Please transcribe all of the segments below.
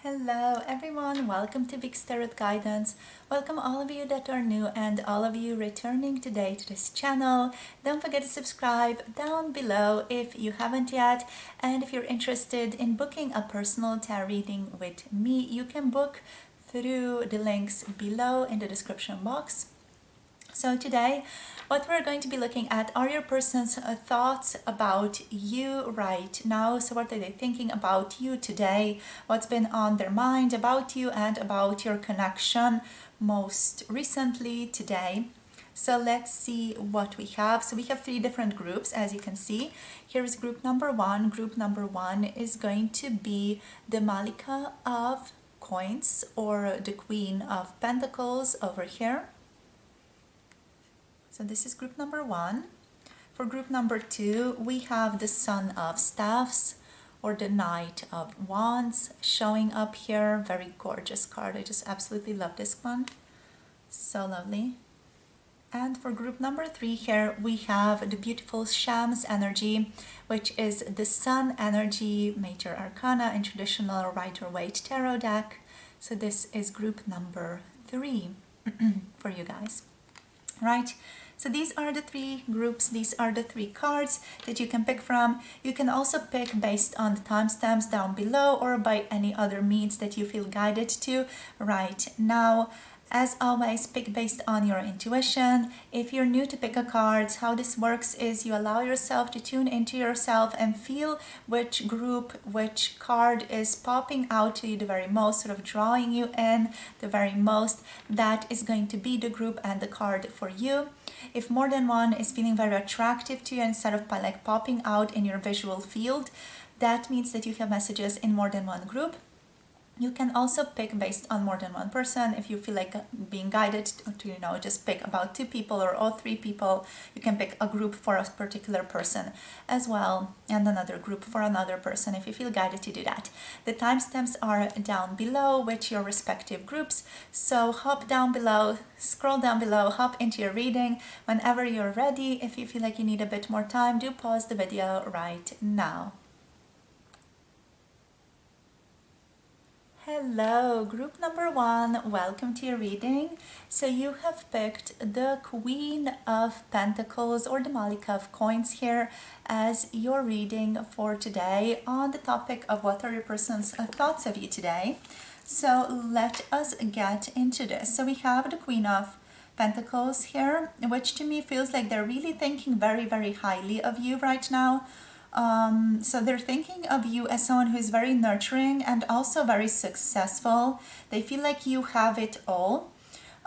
Hello everyone, welcome to Big Tarot Guidance. Welcome all of you that are new and all of you returning today to this channel. Don't forget to subscribe down below if you haven't yet, and if you're interested in booking a personal tarot reading with me, you can book through the links below in the description box. So today, what we're going to be looking at are your person's thoughts about you right now. So what are they thinking about you today? What's been on their mind about you and about your connection most recently today? So let's see what we have. So we have three different groups, as you can see. Here is group number one. Group number one is going to be the Malika of Coins, or the Queen of Pentacles over here. So this is group number one. For group number two, we have the Son of Staffs, or the Knight of Wands, showing up here. Very gorgeous card. I just absolutely love this one. So lovely. And for group number three here, we have the beautiful Shams energy, which is the Sun energy, Major Arcana in traditional Rider-Waite tarot deck. So this is group number three for you guys. Right? So these are the three groups, these are the three cards that you can pick from. You can also pick based on the timestamps down below or by any other means that you feel guided to right now. As always, pick based on your intuition. If you're new to pick a card, how this works is you allow yourself to tune into yourself and feel which group, which card is popping out to you the very most, sort of drawing you in the very most. That is going to be the group and the card for you. If more than one is feeling very attractive to you instead of like popping out in your visual field, that means that you have messages in more than one group. You can also pick based on more than one person. If you feel like being guided to, just pick about two people or all three people, you can pick a group for a particular person as well, and another group for another person if you feel guided to do that. The timestamps are down below with your respective groups. So hop down below, scroll down below, hop into your reading whenever you're ready. If you feel like you need a bit more time, do pause the video right now. Hello, group number one, welcome to your reading. So you have picked the Queen of Pentacles, or the Malika of Coins here, as your reading for today on the topic of what are your person's thoughts of you today. So let us get into this. So we have the Queen of Pentacles here, which to me feels like they're really thinking very, very highly of you right now. So they're thinking of you as someone who is very nurturing and also very successful. They feel like you have it all.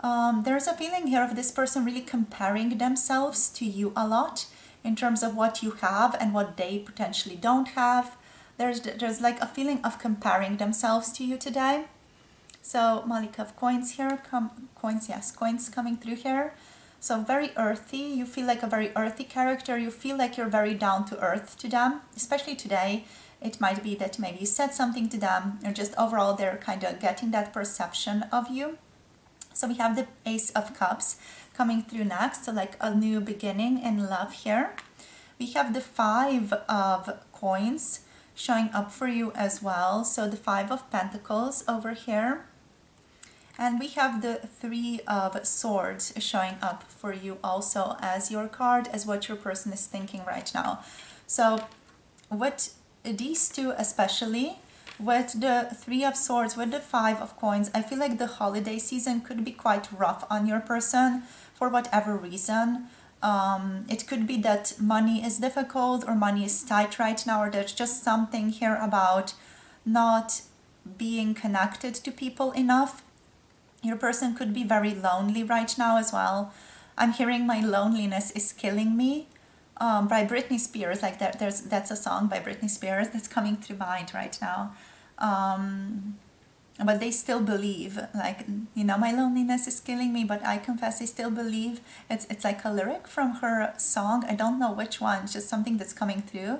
There's a feeling here of this person really comparing themselves to you a lot in terms of what you have and what they potentially don't have. There's like a feeling of comparing themselves to you today. So Malika of Coins here, coins coming through here. So very earthy, you feel like a very earthy character, you feel like you're very down to earth to them, especially today. It might be that maybe you said something to them, or just overall they're kind of getting that perception of you. So we have the Ace of Cups coming through next, so like a new beginning in love here. We have the Five of Coins showing up for you as well, so the Five of Pentacles over here. And we have the Three of Swords showing up for you also as your card, as what your person is thinking right now. So with these two especially, with the Three of Swords, with the Five of Coins, I feel like the holiday season could be quite rough on your person for whatever reason. It could be that money is difficult or money is tight right now, or there's just something here about not being connected to people enough. Your person could be very lonely right now as well. I'm hearing My Loneliness Is Killing Me by Britney Spears. Like that's a song by Britney Spears that's coming through mind right now. But they still believe, like, my loneliness is killing me, but I confess I still believe. It's like a lyric from her song. I don't know which one, it's just something that's coming through.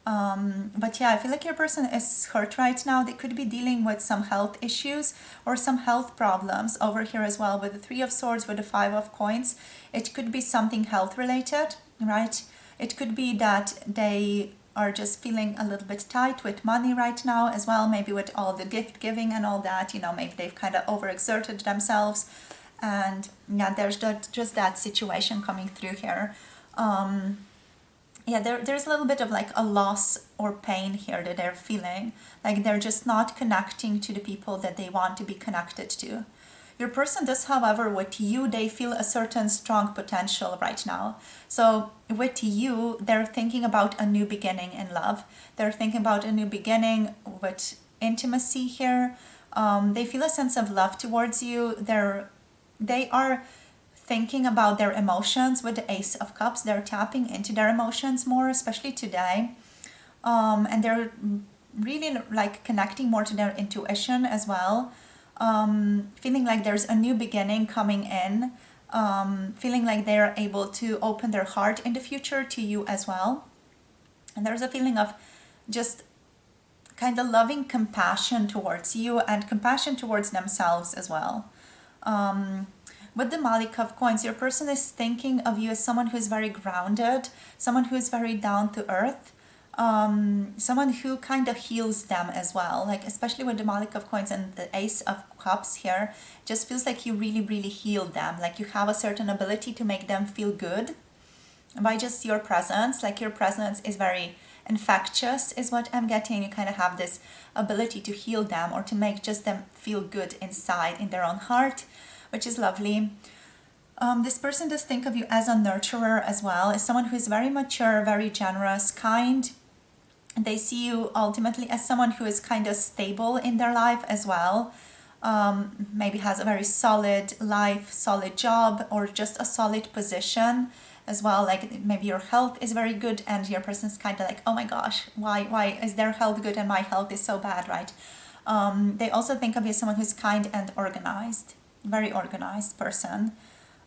But yeah, I feel like your person is hurt right now. They could be dealing with some health issues or some health problems over here as well with the Three of Swords, with the Five of Coins. It could be something health related, right? It could be that they are just feeling a little bit tight with money right now as well, maybe with all the gift giving and all that, maybe they've kind of overexerted themselves, and yeah, there's just that situation coming through here. Yeah, there's a little bit of like a loss or pain here that they're feeling, like they're just not connecting to the people that they want to be connected to. Your person does, however, with you, they feel a certain strong potential right now. So with you, they're thinking about a new beginning in love. They're thinking about a new beginning with intimacy here. They feel a sense of love towards you. They are thinking about their emotions with the Ace of Cups. They're tapping into their emotions more, especially today. And they're really like connecting more to their intuition as well. Feeling like there's a new beginning coming in. Feeling like they're able to open their heart in the future to you as well. And there's a feeling of just kind of loving compassion towards you and compassion towards themselves as well. With the Malika of Coins, your person is thinking of you as someone who's very grounded, someone who's very down to earth, someone who kind of heals them as well. Like especially with the Malika of Coins and the Ace of Cups here, just feels like you really, really heal them. Like you have a certain ability to make them feel good by just your presence. Like your presence is very infectious is what I'm getting. You kind of have this ability to heal them or to make just them feel good inside in their own heart, which is lovely. This person does think of you as a nurturer as well, as someone who is very mature, very generous, kind. They see you ultimately as someone who is kind of stable in their life as well. Maybe has a very solid life, solid job, or just a solid position as well. Like maybe your health is very good and your person's kind of like, oh my gosh, why is their health good and my health is so bad, right? They also think of you as someone who's kind and organized, very organized person.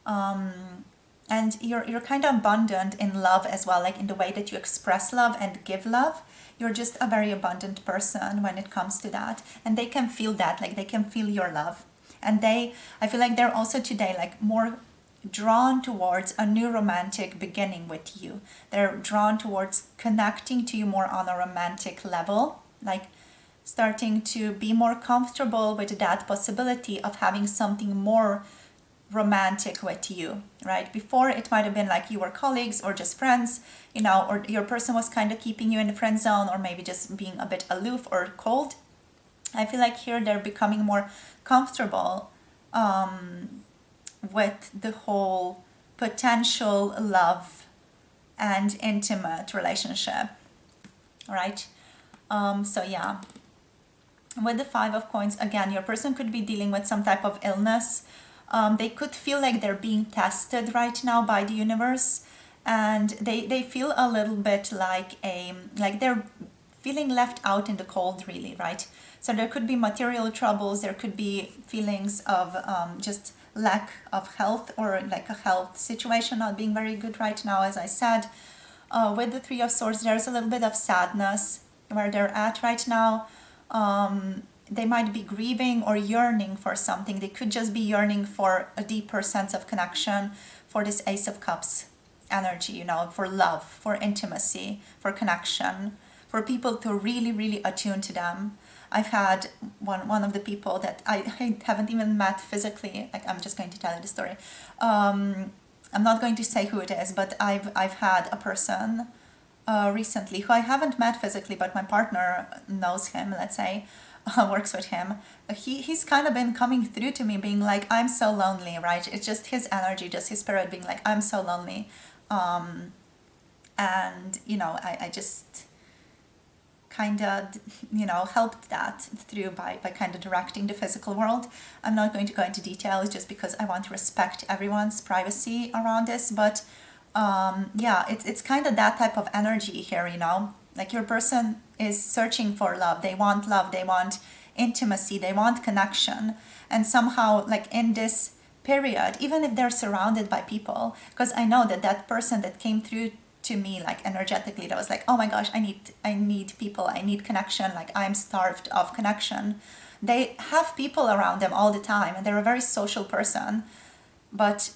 And you're kind of abundant in love as well, like in the way that you express love and give love. You're just a very abundant person when it comes to that, and they can feel that, like they can feel your love. And I feel like they're also today like more drawn towards a new romantic beginning with you. They're drawn towards connecting to you more on a romantic level, like starting to be more comfortable with that possibility of having something more romantic with you, right? Before it might have been like you were colleagues or just friends, or your person was kind of keeping you in the friend zone or maybe just being a bit aloof or cold. I feel like here they're becoming more comfortable with the whole potential love and intimate relationship, right? So yeah, with the Five of Coins, again, your person could be dealing with some type of illness. They could feel like they're being tested right now by the universe, and they feel a little bit like they're feeling left out in the cold, really, right? So there could be material troubles, there could be feelings of just lack of health, or like a health situation not being very good right now, as I said. With the Three of Swords, there's a little bit of sadness where they're at right now. They might be grieving or yearning for something. They could just be yearning for a deeper sense of connection, for this Ace of Cups energy, for love, for intimacy, for connection, for people to really, really attune to them. I've had one of the people that I haven't even met physically. Like, I'm just going to tell you the story. I'm not going to say who it is, but I've had a person recently who I haven't met physically, but my partner knows him, let's say, works with him. He's kind of been coming through to me being like, I'm so lonely, right? It's just his energy, just his spirit being like, I'm so lonely. And I just kind of helped that through by kind of directing the physical world. I'm not going to go into details just because I want to respect everyone's privacy around this, but yeah, it's kind of that type of energy here, like your person is searching for love. They want intimacy, they want connection. And somehow, like in this period, even if they're surrounded by people, because I know that person that came through to me like energetically, that was like, oh my gosh, I need people, I need connection, like I'm starved of connection. They have people around them all the time and they're a very social person, but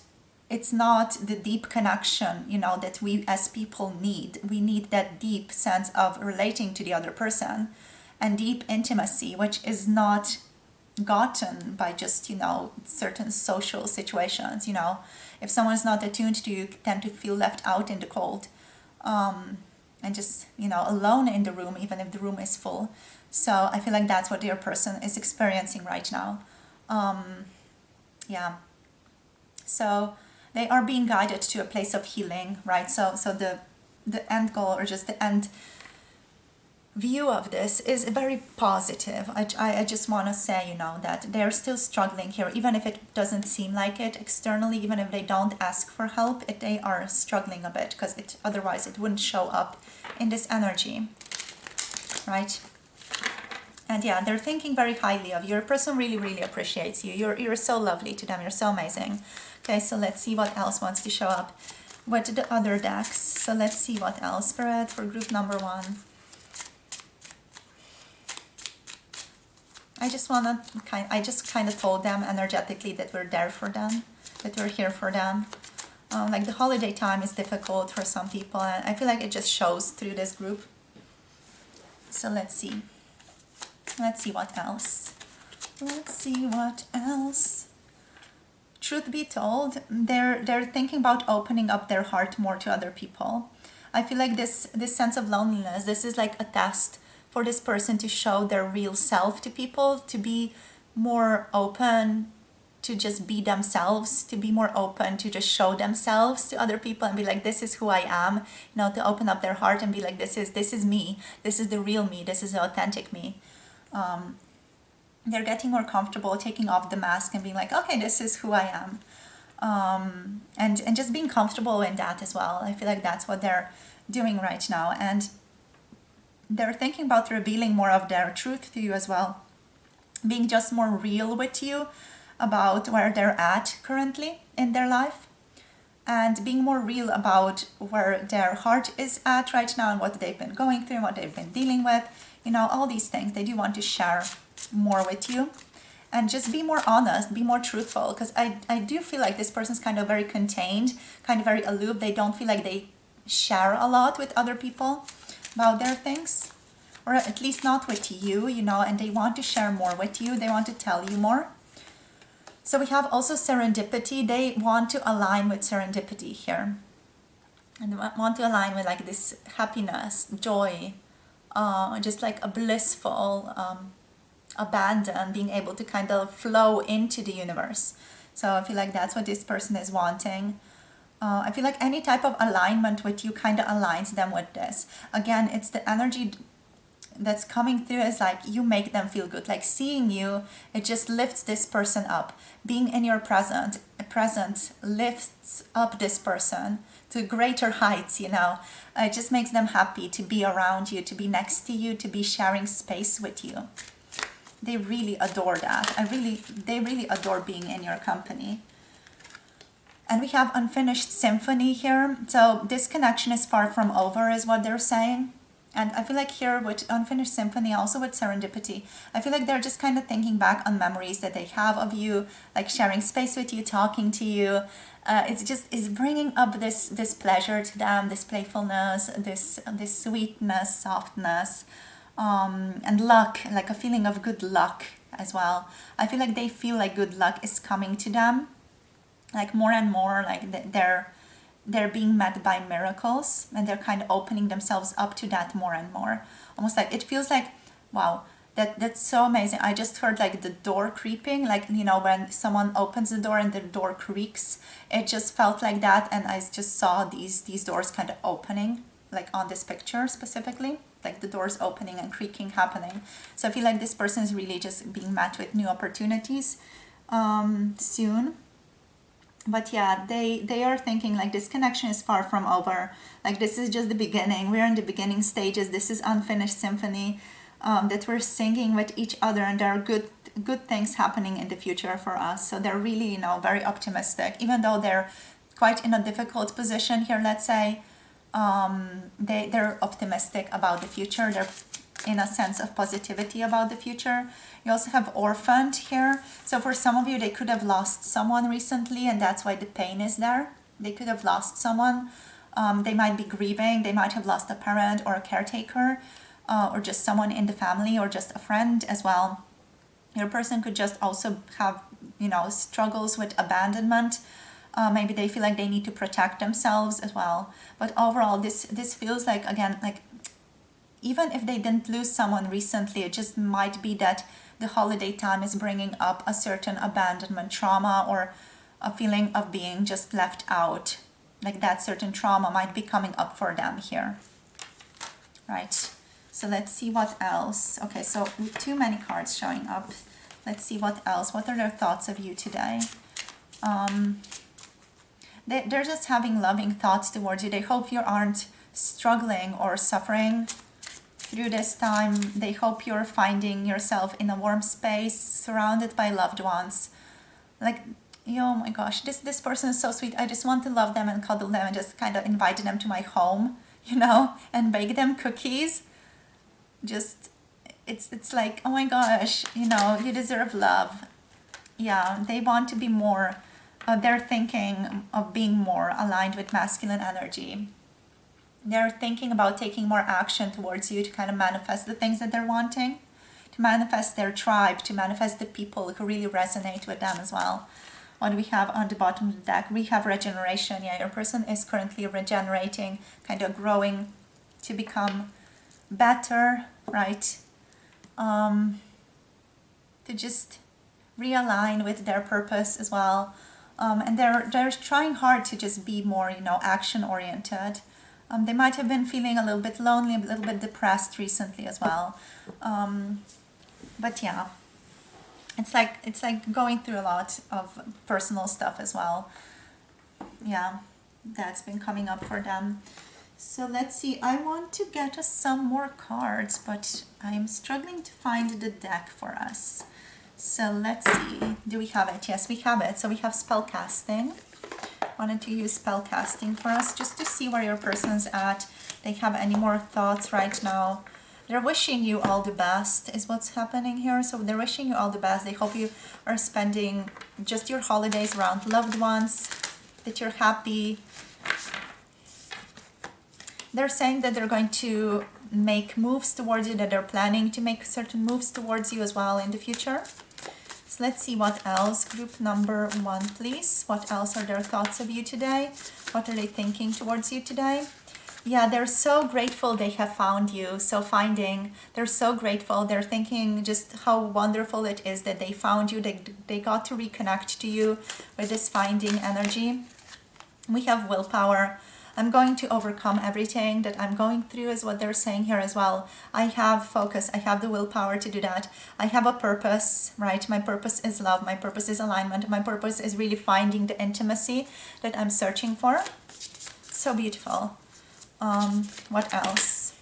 it's not the deep connection, that we as people need. We need that deep sense of relating to the other person and deep intimacy, which is not gotten by just, certain social situations. If someone's not attuned to you, tend to feel left out in the cold, and just, alone in the room, even if the room is full. So I feel like that's what your person is experiencing right now. Yeah. So they are being guided to a place of healing, right? So the end goal, or just the end view of this, is very positive. I just want to say, that they're still struggling here, even if it doesn't seem like it externally, even if they don't ask for help, they are struggling a bit, because otherwise it wouldn't show up in this energy, right? And yeah, they're thinking very highly of you. Your person really, really appreciates you. You're so lovely to them. You're so amazing. Okay, so let's see what else wants to show up with the other decks. So let's see what else. Spirit for group number 1. I just kind of told them energetically that we're there for them, that we're here for them. Like the holiday time is difficult for some people, and I feel like it just shows through this group. So let's see. Let's see what else. Let's see what else. Truth be told, they're thinking about opening up their heart more to other people. I feel like this sense of loneliness, this is like a test for this person to show their real self to people, to be more open to just be themselves, to be more open to just show themselves to other people and be like, this is who I am, to open up their heart and be like, this is me, this is the real me, this is the authentic me. They're getting more comfortable taking off the mask and being like, okay, this is who I am. And just being comfortable in that as well. I feel like that's what they're doing right now. And they're thinking about revealing more of their truth to you as well. Being just more real with you about where they're at currently in their life. And being more real about where their heart is at right now and what they've been going through and what they've been dealing with. All these things they do want to share more with you. And just be more honest, be more truthful. Because I do feel like this person's kind of very contained, kind of very aloof. They don't feel like they share a lot with other people about their things. Or at least not with you, and they want to share more with you. They want to tell you more. So we have also serendipity. They want to align with serendipity here. And want to align with like this happiness, joy, just like a blissful abandon, being able to kind of flow into the universe. So I feel like that's what this person is wanting. I feel like any type of alignment with you kind of aligns them with this. Again, it's the energy that's coming through is like you make them feel good. Like seeing you, it just lifts this person up. Being in your presence lifts up this person to greater heights, It just makes them happy to be around you, to be next to you, to be sharing space with you. They really adore that. They really adore being in your company. And we have unfinished symphony here. So this connection is far from over is what they're saying. And I feel like here with unfinished symphony, also with serendipity, I feel like they're just kind of thinking back on memories that they have of you, like sharing space with you, talking to you. It's bringing up this pleasure to them, this playfulness, this sweetness, softness, and luck, like a feeling of good luck as well. I feel like they feel like good luck is coming to them, like more and more, like they're being met by miracles, and they're kind of opening themselves up to that more and more. Almost like it feels like, wow, that's so amazing. I just heard like the door creeping, like when someone opens the door and the door creaks. It just felt like that, and I just saw these doors kind of opening, like on this picture specifically, like the doors opening and creaking happening. So I feel like this person is really just being met with new opportunities soon. But yeah, they are thinking like this connection is far from over. Like this is just the beginning. We're in the beginning stages. This is unfinished symphony that we're singing with each other, and there are good things happening in the future for us. So they're really, very optimistic, even though they're quite in a difficult position here. Let's say they're optimistic about the future. They're in a sense of positivity about the future. You also have orphaned here. So for some of you, they could have lost someone recently, and that's why the pain is there. They could have lost someone. They might be grieving. They might have lost a parent or a caretaker, or just someone in the family, or just a friend as well. Your person could just also have, struggles with abandonment. Maybe they feel like they need to protect themselves as well. But overall, this feels like, again, like even if they didn't lose someone recently, it just might be that the holiday time is bringing up a certain abandonment trauma, or a feeling of being just left out. Like that certain trauma might be coming up for them here. Right. So let's see what else. Okay, so too many cards showing up. Let's see what else. What are their thoughts of you today? They're just having loving thoughts towards you. They hope you aren't struggling or suffering through this time. They hope you're finding yourself in a warm space, surrounded by loved ones. Like, oh my gosh, this person is so sweet. I just want to love them and cuddle them and just kind of invite them to my home, and bake them cookies. Just, it's like, oh my gosh, you deserve love. Yeah, they want to be more, they're thinking of being more aligned with masculine energy. They're thinking about taking more action towards you to kind of manifest the things that they're wanting, to manifest their tribe, to manifest the people who really resonate with them as well. What do we have on the bottom of the deck? We have regeneration. Yeah, your person is currently regenerating, kind of growing to become better, right? To just realign with their purpose as well. And they're trying hard to just be more, action oriented. They might have been feeling a little bit lonely, a little bit depressed recently as well. But yeah, it's like going through a lot of personal stuff as well. Yeah, that's been coming up for them. So let's see. I want to get us some more cards, but I'm struggling to find the deck for us. So let's see. Do we have it? Yes, we have it. So we have spell casting. Wanted to use spell casting for us just to see where your person's at. They have any more thoughts right now. They're wishing you all the best is what's happening here. So they're wishing you all the best. They hope you are spending just your holidays around loved ones, that you're happy. They're saying that they're going to make moves towards you, that they're planning to make certain moves towards you as well in the future. So let's see what else. Group number 1, please. What else are their thoughts of you today? What are they thinking towards you today? Yeah, they're so grateful they have found you. So they're so grateful. They're thinking just how wonderful it is that they found you. They got to reconnect to you with this finding energy. We have willpower. I'm going to overcome everything that I'm going through is what they're saying here as well. I have focus. I have the willpower to do that. I have a purpose, right? My purpose is love. My purpose is alignment. My purpose is really finding the intimacy that I'm searching for. So beautiful. What else?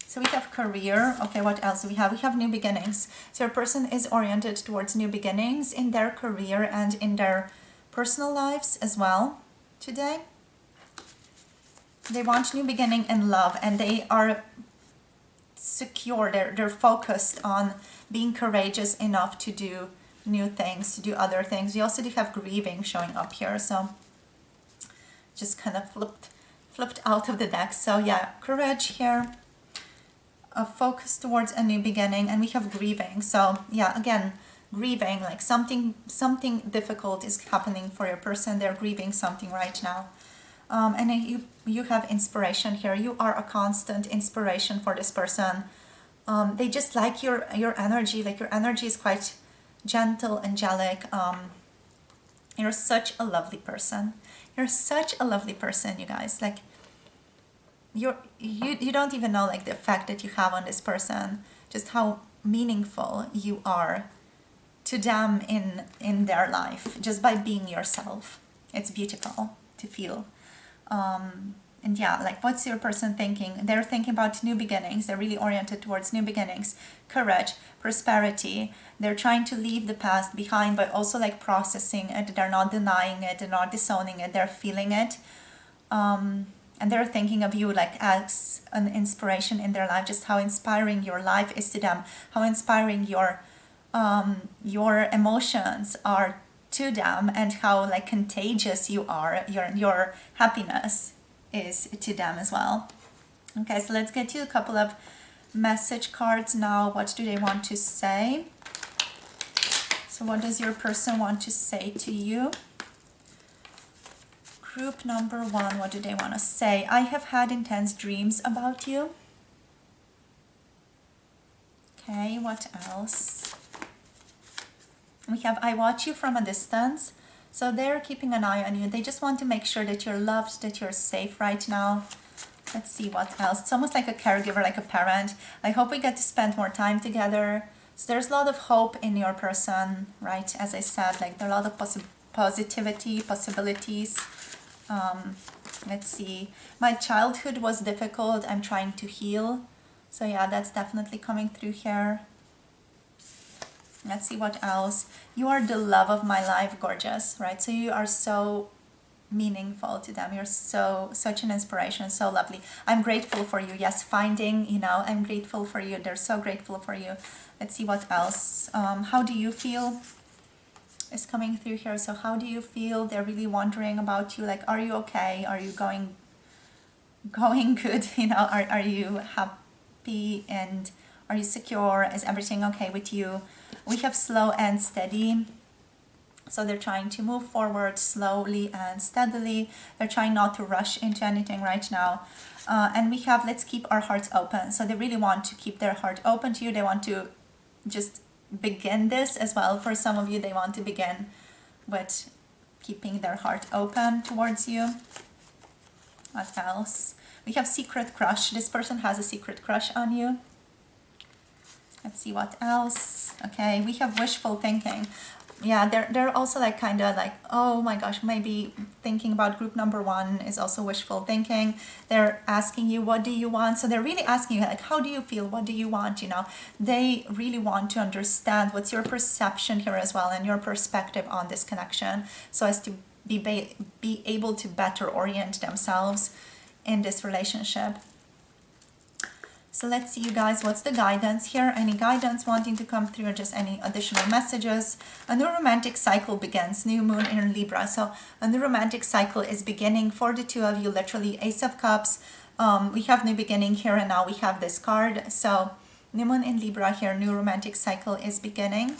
So we have career. Okay, what else do we have? We have new beginnings. So your person is oriented towards new beginnings in their career and in their personal lives as well today. They want new beginning in love, and they are secure. They're focused on being courageous enough to do new things, to do other things. We also do have grieving showing up here, so just kind of flipped out of the deck. So yeah, courage here, a focus towards a new beginning, and we have grieving. So yeah, again, grieving, like something difficult is happening for your person. They're grieving something right now. And then you have inspiration here. You are a constant inspiration for this person. They just like your energy. Like your energy is quite gentle, angelic. You're such a lovely person. You're such a lovely person, you guys. Like you don't even know like the effect that you have on this person. Just how meaningful you are to them in their life, just by being yourself. It's beautiful to feel. And yeah, like what's your person thinking? They're thinking about new beginnings. They're really oriented towards new beginnings, courage, prosperity. They're trying to leave the past behind, but also like processing it. They're not denying it. They're not disowning it. They're feeling it. and they're thinking of you like as an inspiration in their life, just how inspiring your life is to them, how inspiring your emotions are to them, and how like contagious you are, your happiness is to them as well. Okay, so let's get to a couple of message cards now. What do they want to say? So what does your person want to say to you? Group number 1, what do they want to say? I have had intense dreams about you. Okay, what else? We have I watch you from a distance. So they're keeping an eye on you. They just want to make sure that you're loved, that you're safe right now. Let's see what else. It's almost like a caregiver, like a parent. I hope we get to spend more time together. So there's a lot of hope in your person, right? As I said, like there are a lot of positivity, possibilities. Let's see. My childhood was difficult. I'm trying to heal. So yeah, that's definitely coming through here. Let's see what else. You are the love of my life, gorgeous, right? So you are so meaningful to them. You're such an inspiration, so lovely. I'm grateful for you. Yes, finding, I'm grateful for you. They're so grateful for you. Let's see what else. How do you feel is coming through here. So how do you feel? They're really wondering about you. Like, are you okay? Are you going good? Are you happy, and are you secure? Is everything okay with you? We have slow and steady. So they're trying to move forward slowly and steadily. They're trying not to rush into anything right now. And we have, let's keep our hearts open. So they really want to keep their heart open to you. They want to just begin this as well. For some of you, they want to begin with keeping their heart open towards you. What else? We have secret crush. This person has a secret crush on you. Let's see what else. Okay, we have wishful thinking. Yeah, they're also like kind of like, oh my gosh, maybe thinking about group number 1 is also wishful thinking. They're asking you, what do you want? So they're really asking you, like, how do you feel? What do you want? They really want to understand what's your perception here as well, and your perspective on this connection, so as to be able to better orient themselves in this relationship. So let's see, you guys, what's the guidance here? Any guidance wanting to come through, or just any additional messages? A new romantic cycle begins, new moon in Libra. So a new romantic cycle is beginning for the two of you, literally Ace of Cups. We have new beginning here, and now we have this card. So new moon in Libra here, new romantic cycle is beginning.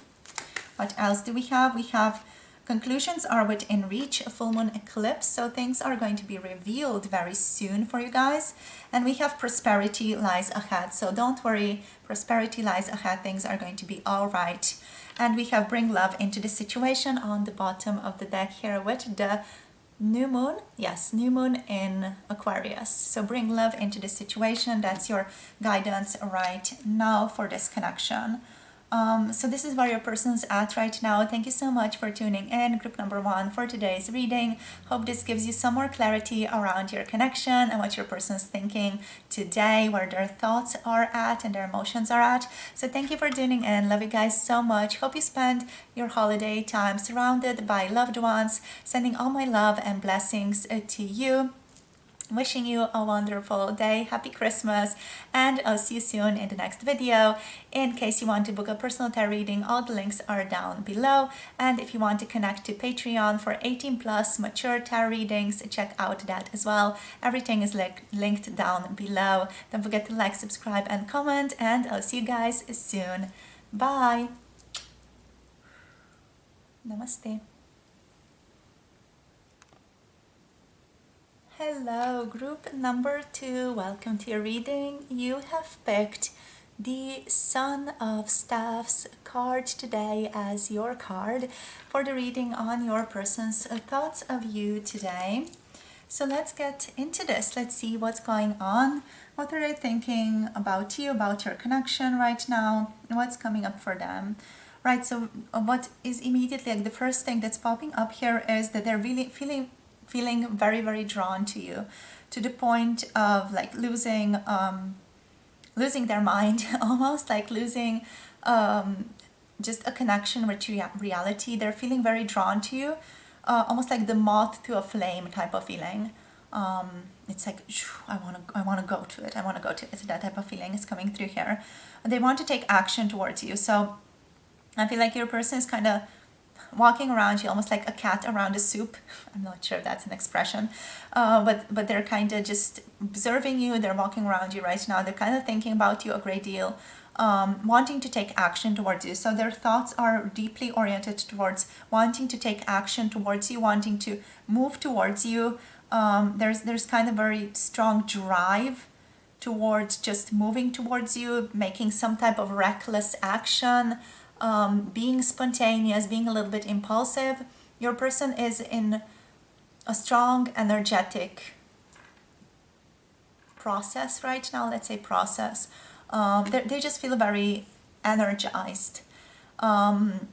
What else do we have? We have conclusions are within reach, a full moon eclipse, so things are going to be revealed very soon for you guys. And we have prosperity lies ahead, so don't worry, prosperity lies ahead, things are going to be all right. And we have bring love into the situation on the bottom of the deck here with the new moon. Yes, new moon in Aquarius. So bring love into the situation. That's your guidance right now for this connection. So this is where your person's at right now. Thank you so much for tuning in, group number 1, for today's reading. Hope this gives you some more clarity around your connection and what your person's thinking today, where their thoughts are at and their emotions are at. So thank you for tuning in. Love you guys so much. Hope you spend your holiday time surrounded by loved ones. Sending all my love and blessings to you. Wishing you a wonderful day. Happy Christmas, and I'll see you soon in the next video. In case you want to book a personal tarot reading, all the links are down below. And if you want to connect to Patreon for 18+ mature tarot readings, check out that as well. Everything is linked down below. Don't forget to like, subscribe, and comment, and I'll see you guys soon. Bye. Namaste. Hello, group number 2. Welcome to your reading. You have picked the Son of Staffs card today as your card for the reading on your person's thoughts of you today. So let's get into this. Let's see what's going on. What are they thinking about you, about your connection right now? What's coming up for them? Right, so what is immediately, like the first thing that's popping up here is that they're really feeling very, very drawn to you, to the point of like losing their mind, almost like losing just a connection with reality. They're feeling very drawn to you, almost like the moth to a flame type of feeling. it's like, I want to go to it. I want to go to it. That type of feeling is coming through here. They want to take action towards you. So I feel like your person is kind of walking around you almost like a cat around a soup. I'm not sure if that's an expression, but they're kind of just observing you. They're walking around you right now. They're kind of thinking about you a great deal, wanting to take action towards you. So their thoughts are deeply oriented towards wanting to take action towards you, wanting to move towards you. There's kind of very strong drive towards just moving towards you, making some type of reckless action, being spontaneous, being a little bit impulsive. Your person is in a strong, energetic process right now. Let's say process. They just feel very energized. And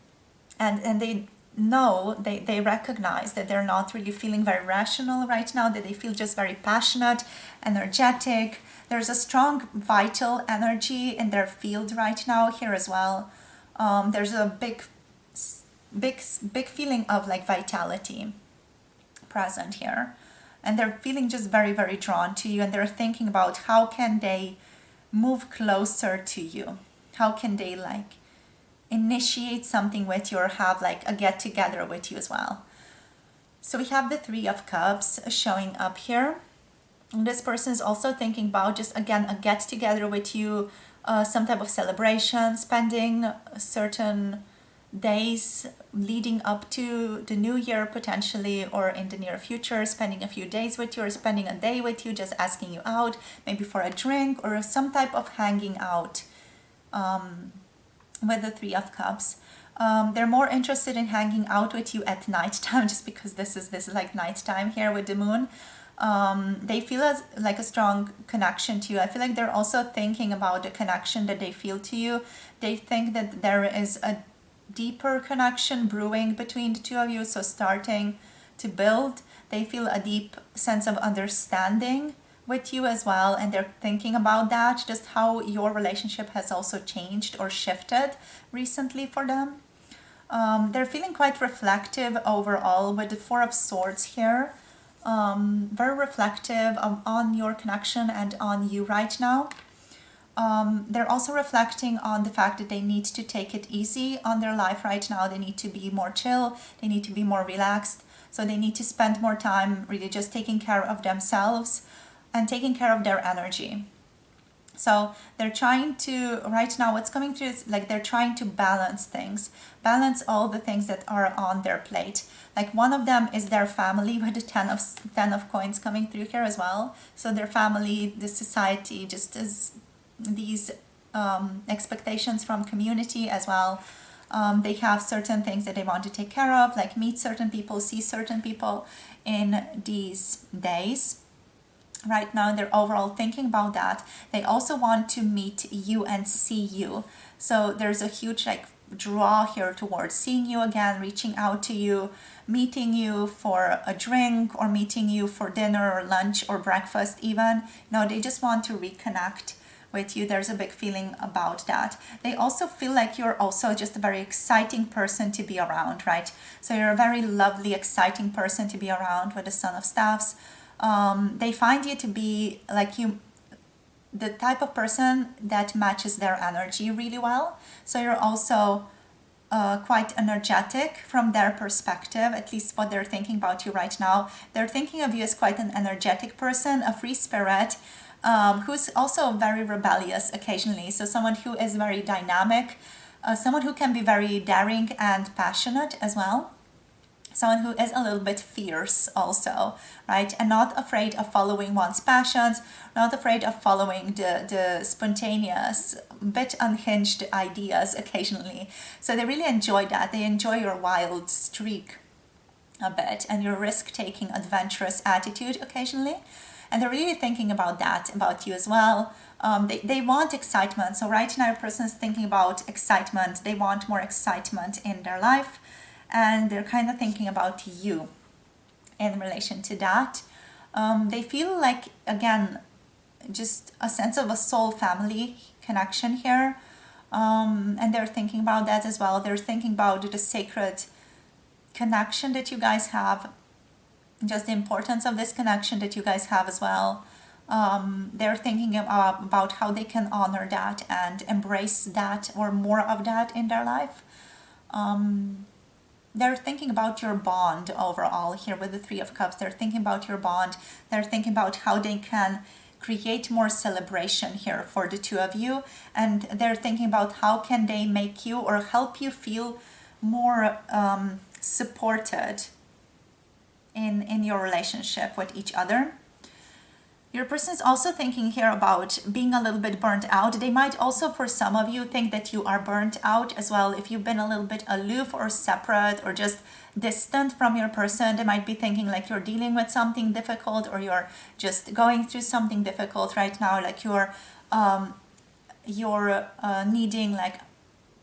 they know, they recognize that they're not really feeling very rational right now, that they feel just very passionate, energetic. There's a strong vital energy in their field right now here as well. There's a big feeling of like vitality present here, and they're feeling just very, very drawn to you, and they're thinking about how can they move closer to you, how can they like initiate something with you or have like a get together with you as well. So we have the Three of Cups showing up here. And this person is also thinking about just again a get together with you, some type of celebration, spending certain days leading up to the new year potentially, or in the near future, spending a few days with you or spending a day with you, just asking you out, maybe for a drink or some type of hanging out. With the Three of Cups, they're more interested in hanging out with you at nighttime, just because this is like nighttime here with the moon. They feel like a strong connection to you. I feel like they're also thinking about the connection that they feel to you. They think that there is a deeper connection brewing between the two of you, so starting to build. They feel a deep sense of understanding with you as well, and they're thinking about that, just how your relationship has also changed or shifted recently for them. They're feeling quite reflective overall with the Four of Swords here. Very reflective on your connection and on you right now. They're also reflecting on the fact that they need to take it easy on their life right now. They need to be more chill, they need to be more relaxed, so they need to spend more time really just taking care of themselves and taking care of their energy. So they're trying to, right now what's coming through is like they're trying to balance things, balance all the things that are on their plate. Like one of them is their family, with the ten of coins coming through here as well. So their family, the society, just as these expectations from community as well. They have certain things that they want to take care of, like meet certain people, see certain people in these days. Right now they're overall thinking about that. They also want to meet you and see you. So there's a huge like draw here towards seeing you again, reaching out to you, meeting you for a drink or meeting you for dinner or lunch or breakfast even. No, they just want to reconnect with you. There's a big feeling about that. They also feel like you're also just a very exciting person to be around, right? So you're a very lovely, exciting person to be around with the Son of Staffs. They find you to be like the type of person that matches their energy really well. So you're also quite energetic from their perspective, at least what they're thinking about you right now. They're thinking of you as quite an energetic person, a free spirit, who's also very rebellious occasionally. So someone who is very dynamic, someone who can be very daring and passionate as well. Someone who is a little bit fierce also, right? And not afraid of following one's passions, not afraid of following the spontaneous, bit unhinged ideas occasionally. So they really enjoy that. They enjoy your wild streak a bit and your risk-taking, adventurous attitude occasionally. And they're really thinking about that, about you as well. They want excitement. So right now a person is thinking about excitement. They want more excitement in their life. And they're kind of thinking about you in relation to that. They feel like, again, just a sense of a soul family connection here. And they're thinking about that as well. They're thinking about the sacred connection that you guys have just the importance of this connection that you guys have as well. They're thinking about how they can honor that and embrace that or more of that in their life. They're thinking about your bond overall here with the Three of Cups. They're thinking about your bond. They're thinking about how they can create more celebration here for the two of you. And they're thinking about how can they make you or help you feel more supported in your relationship with each other. Your person is also thinking here about being a little bit burnt out. They might also, for some of you, think that you are burnt out as well. If you've been a little bit aloof or separate or just distant from your person, they might be thinking like you're dealing with something difficult or you're just going through something difficult right now, like you're needing like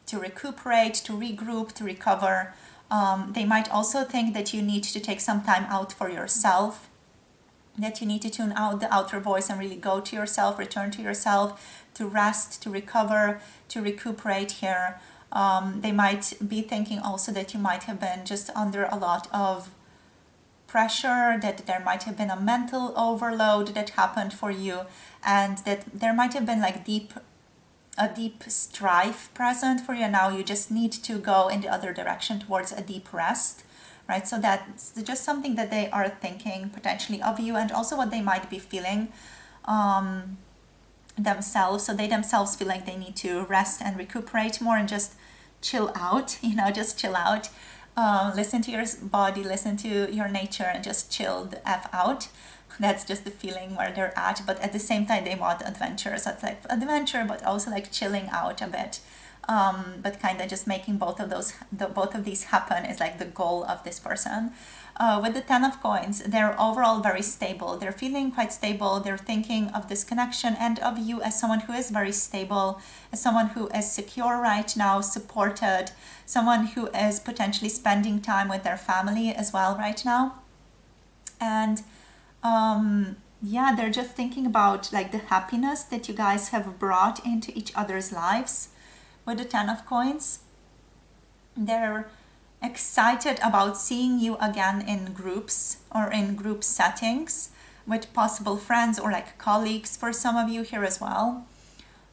to recuperate, to regroup, to recover. They might also think that you need to take some time out for yourself, that you need to tune out the outer voice and really go to yourself, return to yourself, to rest, to recover, to recuperate here. They might be thinking also that you might have been just under a lot of pressure, that there might have been a mental overload that happened for you, and that there might have been like a deep strife present for you. Now you just need to go in the other direction towards a deep rest. Right, so that's just something that they are thinking potentially of you, and also what they might be feeling themselves. So they themselves feel like they need to rest and recuperate more and just chill out, just chill out. Listen to your body, listen to your nature, and just chill the F out. That's just the feeling where they're at. But at the same time, they want adventure. So it's like adventure, but also like chilling out a bit. But kind of just making both of these happen is like the goal of this person. With the Ten of Coins, they're overall very stable. They're feeling quite stable. They're thinking of this connection and of you as someone who is very stable, as someone who is secure right now, supported, someone who is potentially spending time with their family as well right now. And they're just thinking about like the happiness that you guys have brought into each other's lives. With the Ten of Coins, they're excited about seeing you again in groups or in group settings with possible friends or like colleagues for some of you here as well.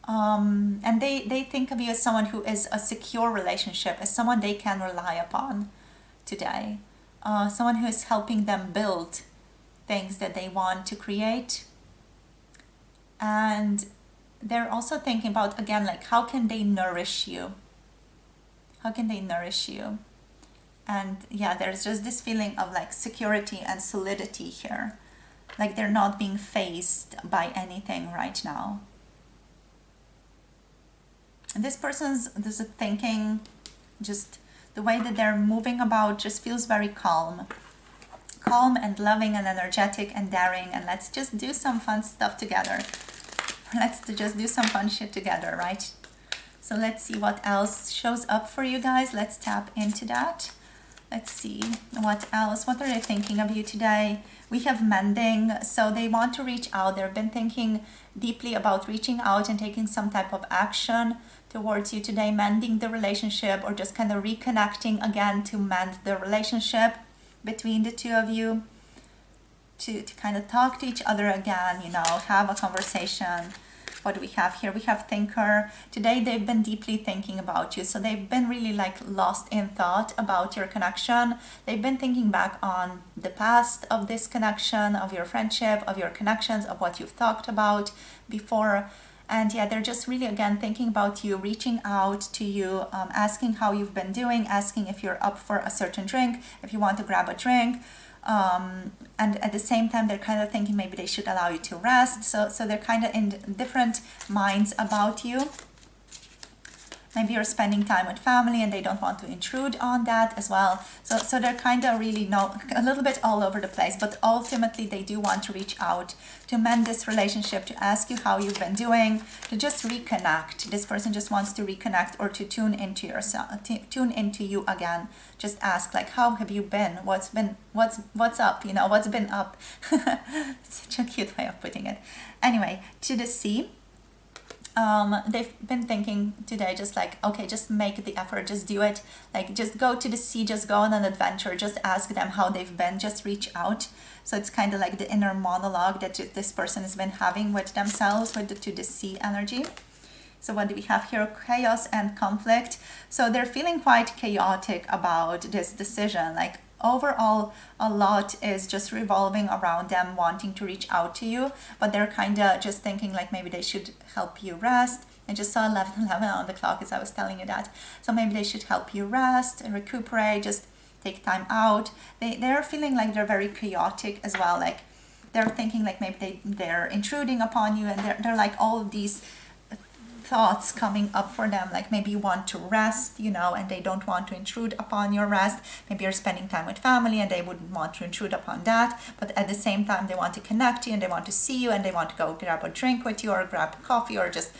And they think of you as someone who is a secure relationship, as someone they can rely upon today, someone who is helping them build things that they want to create. And they're also thinking about, again, like how can they nourish you? How can they nourish you? And there's just this feeling of like security and solidity here. Like they're not being fazed by anything right now. And this person's thinking, just the way that they're moving about just feels very calm. Calm and loving and energetic and daring. And let's just do some fun stuff together. Let's just do some fun shit together, right? So let's see what else shows up for you guys. Let's tap into that. Let's see what else. What are they thinking of you today? We have mending. So they want to reach out. They've been thinking deeply about reaching out and taking some type of action towards you today, mending the relationship or just kind of reconnecting again to mend the relationship between the two of you. To kind of talk to each other again, have a conversation. What do we have here? We have thinker. Today they've been deeply thinking about you. So they've been really like lost in thought about your connection. They've been thinking back on the past of this connection, of your friendship, of your connections, of what you've talked about before. And they're just really, again, thinking about you, reaching out to you, asking how you've been doing, asking if you're up for a certain drink, if you want to grab a drink. And at the same time, they're kind of thinking maybe they should allow you to rest. So they're kind of in different minds about you. Maybe you're spending time with family and they don't want to intrude on that as well. So they're kind of really a little bit all over the place, but ultimately they do want to reach out to mend this relationship, to ask you how you've been doing, to just reconnect. This person just wants to reconnect or to tune into yourself, tune into you again. Just ask like, how have you been? What's up? What's been up? Such a cute way of putting it. Anyway, to the sea. They've been thinking today just like, okay, just make the effort, just do it, like just go to the sea, just go on an adventure, just ask them how they've been, just reach out. So it's kind of like the inner monologue that this person has been having with themselves, with to the sea energy. So what do we have here? Chaos and conflict. So they're feeling quite chaotic about this decision. Like overall, a lot is just revolving around them wanting to reach out to you, but they're kind of just thinking like maybe they should help you rest. I just saw 11:11 on the clock as I was telling you that. So maybe they should help you rest, recuperate, just take time out. They're feeling like they're very chaotic as well. Like they're thinking like maybe they're intruding upon you, and they're like all of these thoughts coming up for them, like maybe you want to rest, you know, and they don't want to intrude upon your rest. Maybe you're spending time with family and they wouldn't want to intrude upon that, but at the same time they want to connect to you and they want to see you and they want to go grab a drink with you or grab coffee or just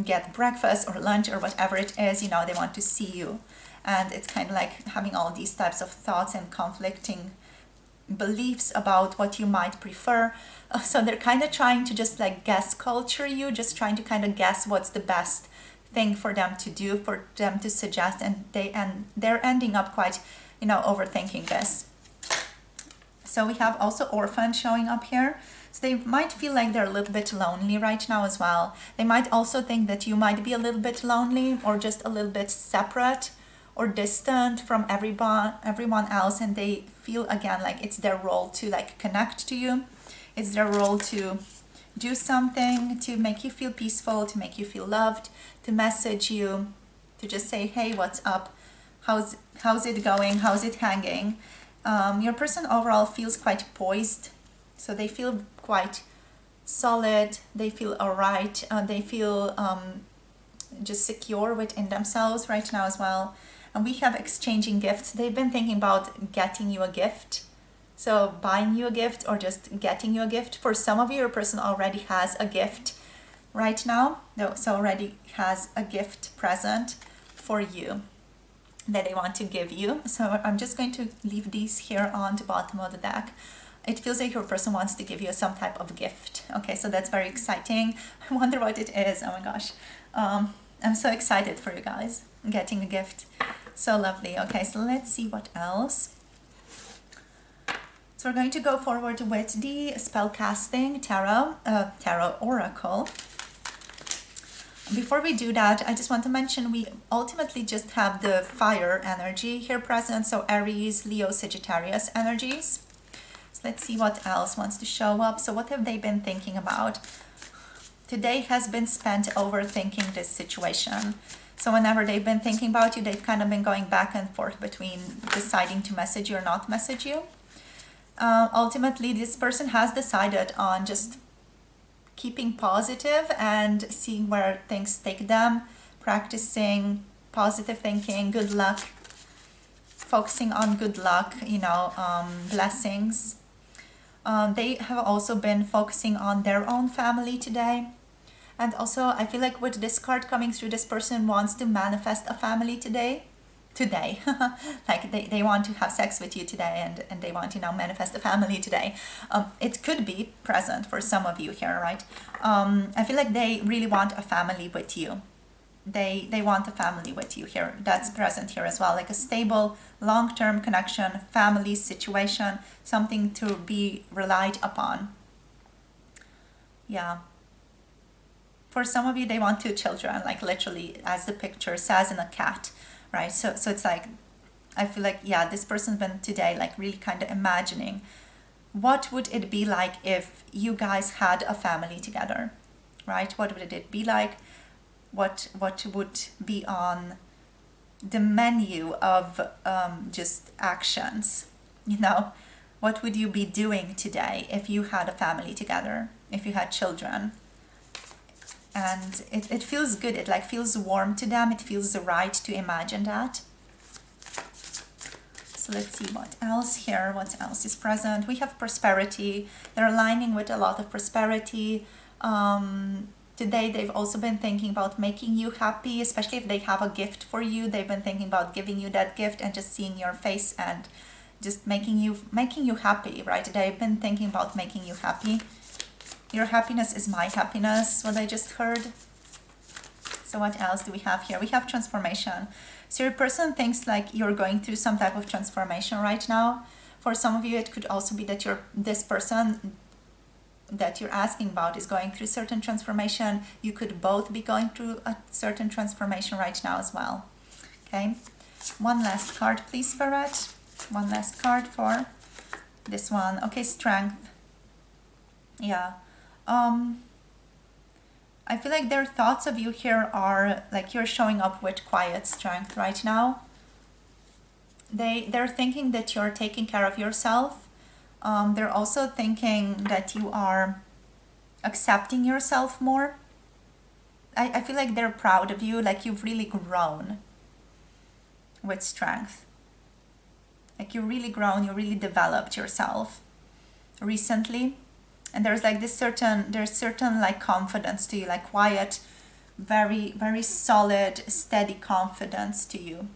get breakfast or lunch or whatever it is, you know, they want to see you. And it's kind of like having all these types of thoughts and conflicting beliefs about what you might prefer. So they're kind of trying to just like guess culture you, just trying to kind of guess what's the best thing for them to do, for them to suggest, and they're ending up quite, you know, overthinking this. So we have also orphan showing up here. So they might feel like they're a little bit lonely right now as well. They might also think that you might be a little bit lonely or just a little bit separate or distant from everyone else, and they feel again like it's their role to like connect to you. It's their role to do something to make you feel peaceful, to make you feel loved, to message you, to just say, hey, what's up? How's it going? How's it hanging? Your person overall feels quite poised, so they feel quite solid. They feel alright. They feel just secure within themselves right now as well. And we have exchanging gifts. They've been thinking about getting you a gift. So buying you a gift or just getting you a gift. For some of you, your person already has a gift right now. So already has a gift present for you that they want to give you. So I'm just going to leave these here on the bottom of the deck. It feels like your person wants to give you some type of gift. Okay, so that's very exciting. I wonder what it is. Oh my gosh. I'm so excited for you guys getting a gift. So lovely. Okay, so let's see what else. So we're going to go forward with the spellcasting tarot oracle. Before we do that, I just want to mention we ultimately just have the fire energy here present. So Aries, Leo, Sagittarius energies. So let's see what else wants to show up. So what have they been thinking about? Today has been spent overthinking this situation. So whenever they've been thinking about you, they've kind of been going back and forth between deciding to message you or not message you. Ultimately, this person has decided on just keeping positive and seeing where things take them, practicing positive thinking, good luck, focusing on good luck, you know, blessings. They have also been focusing on their own family today. And also, I feel like with this card coming through, this person wants to manifest a family today. Like they want to have sex with you today and they want to now manifest a family today. It could be present for some of you here, right? I feel like they really want a family with you. They want a family with you here. That's present here as well, like a stable, long-term connection, family situation, something to be relied upon. Yeah. For some of you, they want 2 children, like literally, as the picture says, in a cat, right? So it's like, I feel like, yeah, this person's been today like really kind of imagining what would it be like if you guys had a family together, right? What would it be like? What would be on the menu of just actions, you know? What would you be doing today if you had a family together, if you had children? And it feels good. It like feels warm to them. It feels right to imagine that. So let's see what else here. What else is present? We have prosperity. They're aligning with a lot of prosperity. Today they've also been thinking about making you happy, especially if they have a gift for you. They've been thinking about giving you that gift and just seeing your face and just making you happy, right? They've been thinking about making you happy. Your happiness is my happiness, what I just heard. So what else do we have here? We have transformation. So your person thinks like you're going through some type of transformation right now. For some of you, it could also be that this person that you're asking about is going through certain transformation. You could both be going through a certain transformation right now as well. Okay. One last card, please, Spirit. One last card for this one. Okay, strength. Yeah. I feel like their thoughts of you here are like you're showing up with quiet strength right now. They're thinking that you're taking care of yourself. They're also thinking that you are accepting yourself more. I feel like they're proud of you, like you've really grown with strength. Like you've really grown, you really developed yourself recently. And there's like there's certain like confidence to you, like quiet, very, very solid, steady confidence to you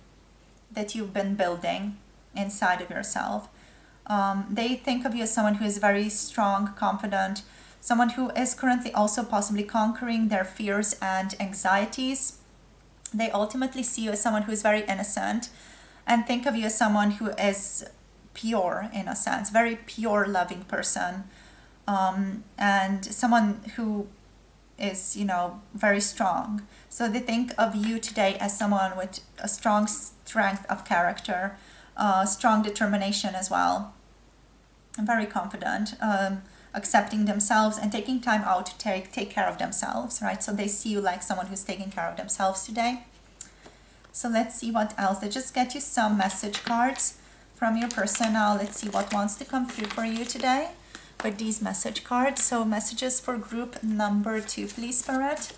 that you've been building inside of yourself. They think of you as someone who is very strong, confident, someone who is currently also possibly conquering their fears and anxieties. They ultimately see you as someone who is very innocent and think of you as someone who is pure in a sense, very pure, loving person. And someone who is, very strong. So they think of you today as someone with a strong strength of character, strong determination as well, and very confident, accepting themselves and taking time out to take care of themselves, right? So they see you like someone who's taking care of themselves today. So let's see what else. They just get you some message cards from your person now. Let's see what wants to come through for you today with these message cards. So messages for group number 2, please, Spirit.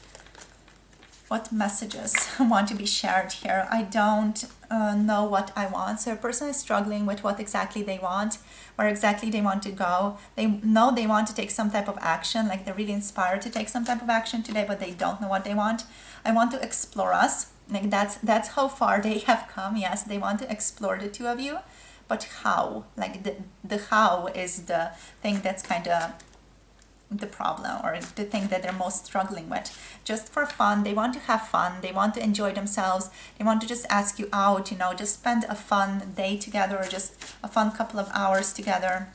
What messages want to be shared here? I don't know what I want. So a person is struggling with what exactly they want, where exactly they want to go. They know they want to take some type of action, like they're really inspired to take some type of action today, but they don't know what they want. I want to explore us. Like that's how far they have come. Yes, they want to explore the two of you. But how? Like the how is the thing that's kind of the problem, or the thing that they're most struggling with. Just for fun, they want to have fun, they want to enjoy themselves, they want to just ask you out, just spend a fun day together, or just a fun couple of hours together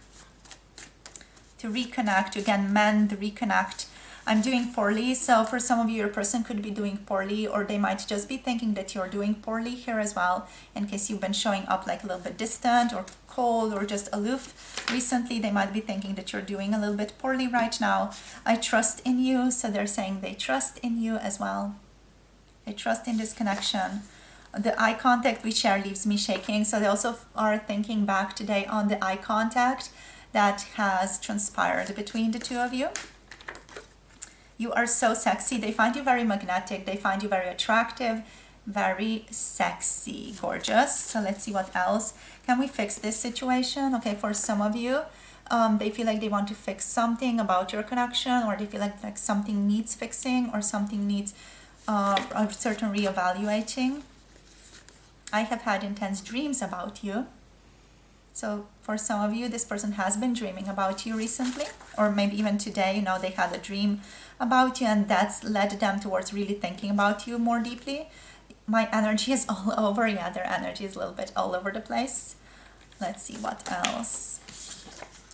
to reconnect, to again mend, reconnect. I'm doing poorly, so for some of you, your person could be doing poorly, or they might just be thinking that you're doing poorly here as well, in case you've been showing up like a little bit distant or cold or just aloof. Recently, they might be thinking that you're doing a little bit poorly right now. I trust in you, so they're saying they trust in you as well. They trust in this connection. The eye contact we share leaves me shaking, so they also are thinking back today on the eye contact that has transpired between the two of you. You are so sexy. They find you very magnetic. They find you very attractive, very sexy, gorgeous. So let's see what else. Can we fix this situation? Okay, for some of you, they feel like they want to fix something about your connection, or they feel like something needs fixing, or something needs a certain reevaluating. I have had intense dreams about you. So for some of you, this person has been dreaming about you recently, or maybe even today, they had a dream about you, and that's led them towards really thinking about you more deeply. My energy is all over. Yeah, their energy is a little bit all over the place. Let's see what else.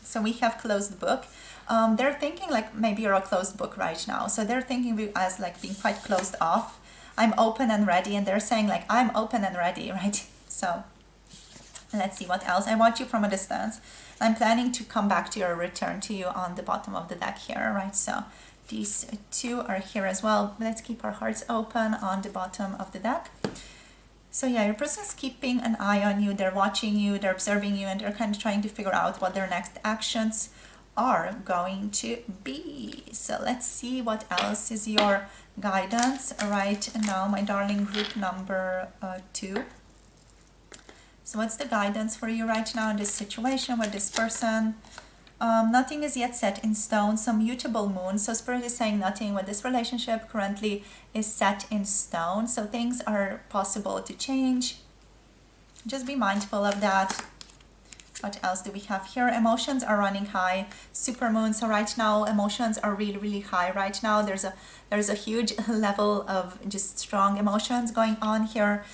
So we have closed book. They're thinking like maybe you're a closed book right now. So they're thinking of you as like being quite closed off. I'm open and ready, and they're saying like I'm open and ready, right? So let's see what else. I want you from a distance. I'm planning to come back to you or return to you on the bottom of the deck here, right? So these two are here as well. Let's keep our hearts open on the bottom of the deck. So yeah, your person's keeping an eye on you. They're watching you, they're observing you, and they're kind of trying to figure out what their next actions are going to be. So let's see what else is your guidance right now, my darling, group number 2. So what's the guidance for you right now in this situation with this person? Nothing is yet set in stone, some mutable moon. So Spirit is saying nothing with this relationship currently is set in stone. So things are possible to change. Just be mindful of that. What else do we have here? Emotions are running high. Supermoon. So right now emotions are really, really high. Right now there's a huge level of just strong emotions going on here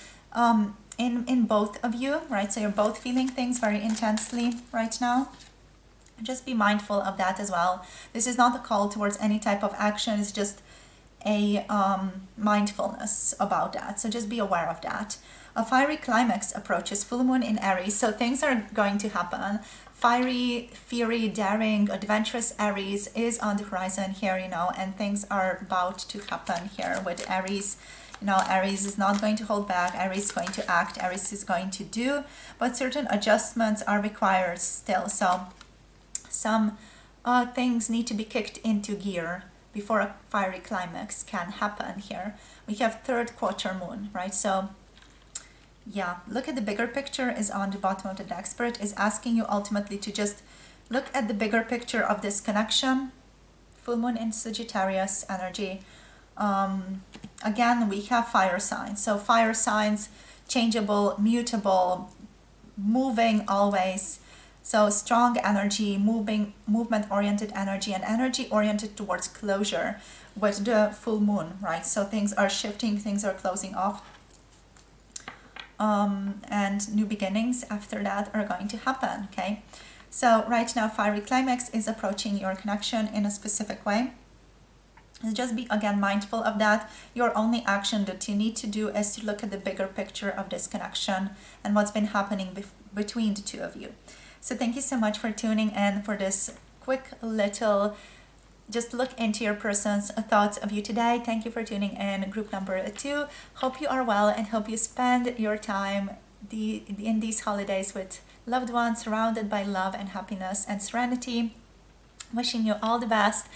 in both of you, right? So you're both feeling things very intensely right now. Just be mindful of that as well. This is not a call towards any type of action. It's just a mindfulness about that. So just be aware of that. A fiery climax approaches, full moon in Aries. So things are going to happen. Fiery, fiery, daring, adventurous Aries is on the horizon here, you know, and things are about to happen here with Aries. You know, Aries is not going to hold back. Aries is going to act. Aries is going to do, but certain adjustments are required still. So some things need to be kicked into gear before a fiery climax can happen here. We have third quarter moon, right? So yeah, look at the bigger picture is on the bottom of the deck. Spirit is asking you ultimately to just look at the bigger picture of this connection. Full moon in Sagittarius energy. Again, we have fire signs. So fire signs, changeable, mutable, moving always. So strong energy, movement-oriented energy, and energy oriented towards closure with the full moon, right? So things are shifting, things are closing off. And new beginnings after that are going to happen, okay? So right now, fiery climax is approaching your connection in a specific way. Just be, again, mindful of that. Your only action that you need to do is to look at the bigger picture of this connection and what's been happening between the two of you. So thank you so much for tuning in for this quick little just look into your person's thoughts of you today. Thank you for tuning in, group number 2. Hope you are well and hope you spend your time in these holidays with loved ones, surrounded by love and happiness and serenity. Wishing you all the best,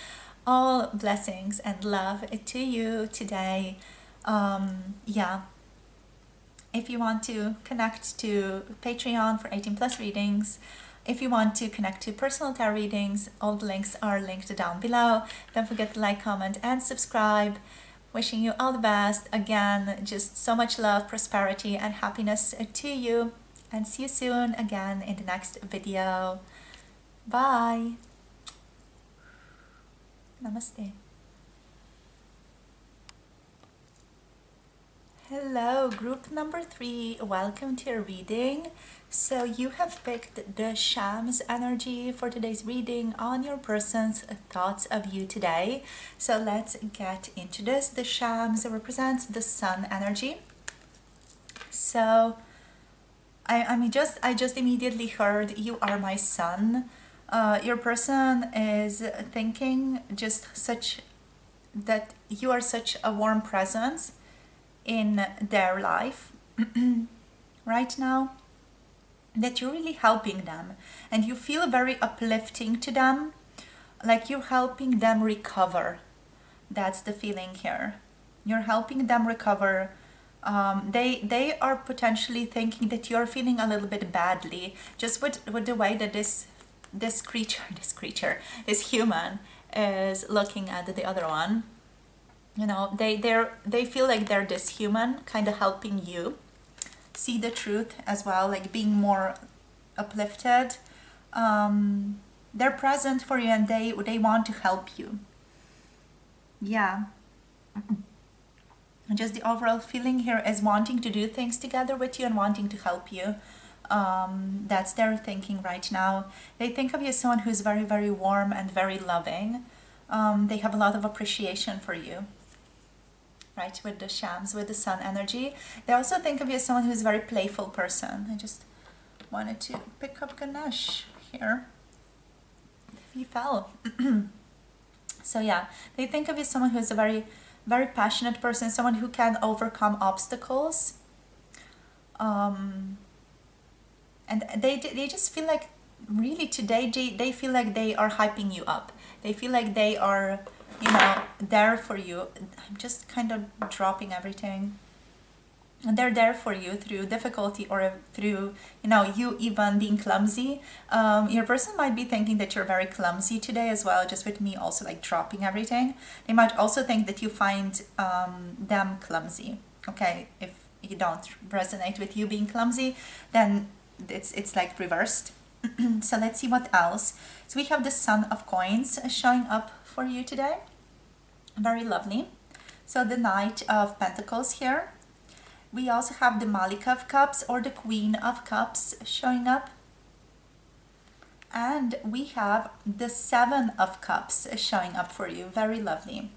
all blessings and love to you today. Yeah. If you want to connect to Patreon for 18 plus readings, if you want to connect to personal tarot readings, all the links are linked down below. Don't forget to like, comment, and subscribe. Wishing you all the best. Again, just so much love, prosperity, and happiness to you. And see you soon again in the next video. Bye. Namaste. Hello, group number 3. Welcome to your reading. So you have picked the Shams energy for today's reading on your person's thoughts of you today. So let's get into this. The Shams represents the sun energy. So I just immediately heard, you are my sun. Your person is thinking just such that you are such a warm presence in their life right now, that you're really helping them and you feel very uplifting to them, like you're helping them recover. That's the feeling here. You're helping them recover. They are potentially thinking that you're feeling a little bit badly just with the way that this human is looking at the other one. You know, they feel like they're this human kind of helping you see the truth as well, like being more uplifted. They're present for you and they want to help you. Yeah. Just the overall feeling here is wanting to do things together with you and wanting to help you. That's their thinking right now. They think of you as someone who's very, very warm and very loving. They have a lot of appreciation for you. Right, with the Shams, with the sun energy. They also think of you as someone who's a very playful person. I just wanted to pick up Ganesh here. He fell. So yeah, they think of you as someone who's a very, very passionate person, someone who can overcome obstacles. And they just feel like, really today, they feel like they are hyping you up. They feel like they are, you know, there for you. I'm just kind of dropping everything. And they're there for you through difficulty or through, you know, you even being clumsy. Your person might be thinking that you're very clumsy today as well, just with me also like dropping everything. They might also think that you find them clumsy. Okay, if you don't resonate with you being clumsy, then it's like reversed. So let's see what else. So we have the Son of Coins showing up for you today. Very lovely. So the Knight of Pentacles here. We also have the Malika of Cups or the Queen of Cups showing up. And we have the Seven of Cups showing up for you. Very lovely.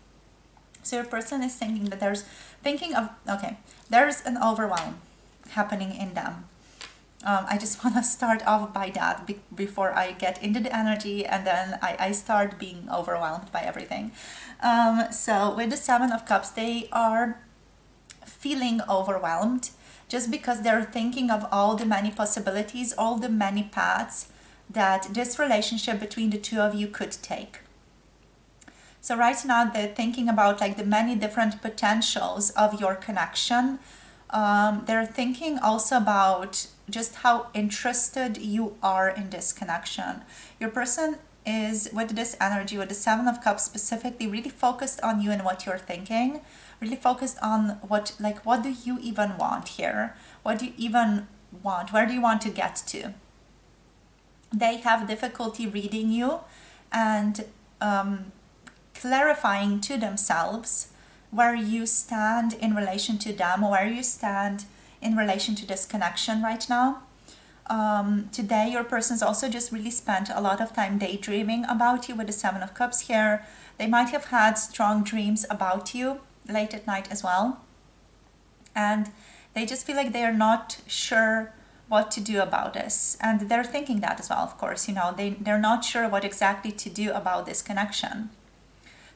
So your person is thinking that there's an overwhelm happening in them. I just want to start off by that before I get into the energy, and then I start being overwhelmed by everything. So with the Seven of Cups, they are feeling overwhelmed just because they're thinking of all the many possibilities, all the many paths that this relationship between the two of you could take. So right now they're thinking about like the many different potentials of your connection. They're thinking also about just how interested you are in this connection. Your person is, with this energy, with the Seven of Cups specifically, really focused on you and what you're thinking, really focused on what do you even want here? What do you even want? Where do you want to get to? They have difficulty reading you and clarifying to themselves where you stand in relation to them, where you stand in relation to this connection right now. Today your person's also just really spent a lot of time daydreaming about you with the Seven of Cups here. They might have had strong dreams about you late at night as well. And they just feel like they are not sure what to do about this. And they're thinking that as well, of course. They're not sure what exactly to do about this connection.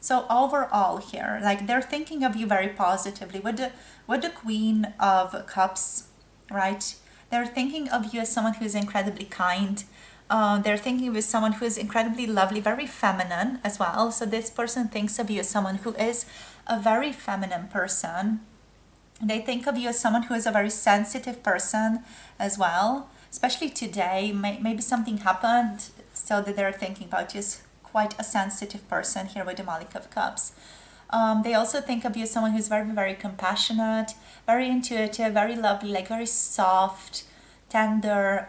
So overall here, like they're thinking of you very positively with the Queen of Cups, right? They're thinking of you as someone who is incredibly kind. They're thinking of you as someone who is incredibly lovely, very feminine as well. So this person thinks of you as someone who is a very feminine person. They think of you as someone who is a very sensitive person as well. Especially today, maybe something happened so that they're thinking about you as quite a sensitive person here with the Malika of Cups. They also think of you as someone who's very, very compassionate, very intuitive, very lovely, like very soft, tender,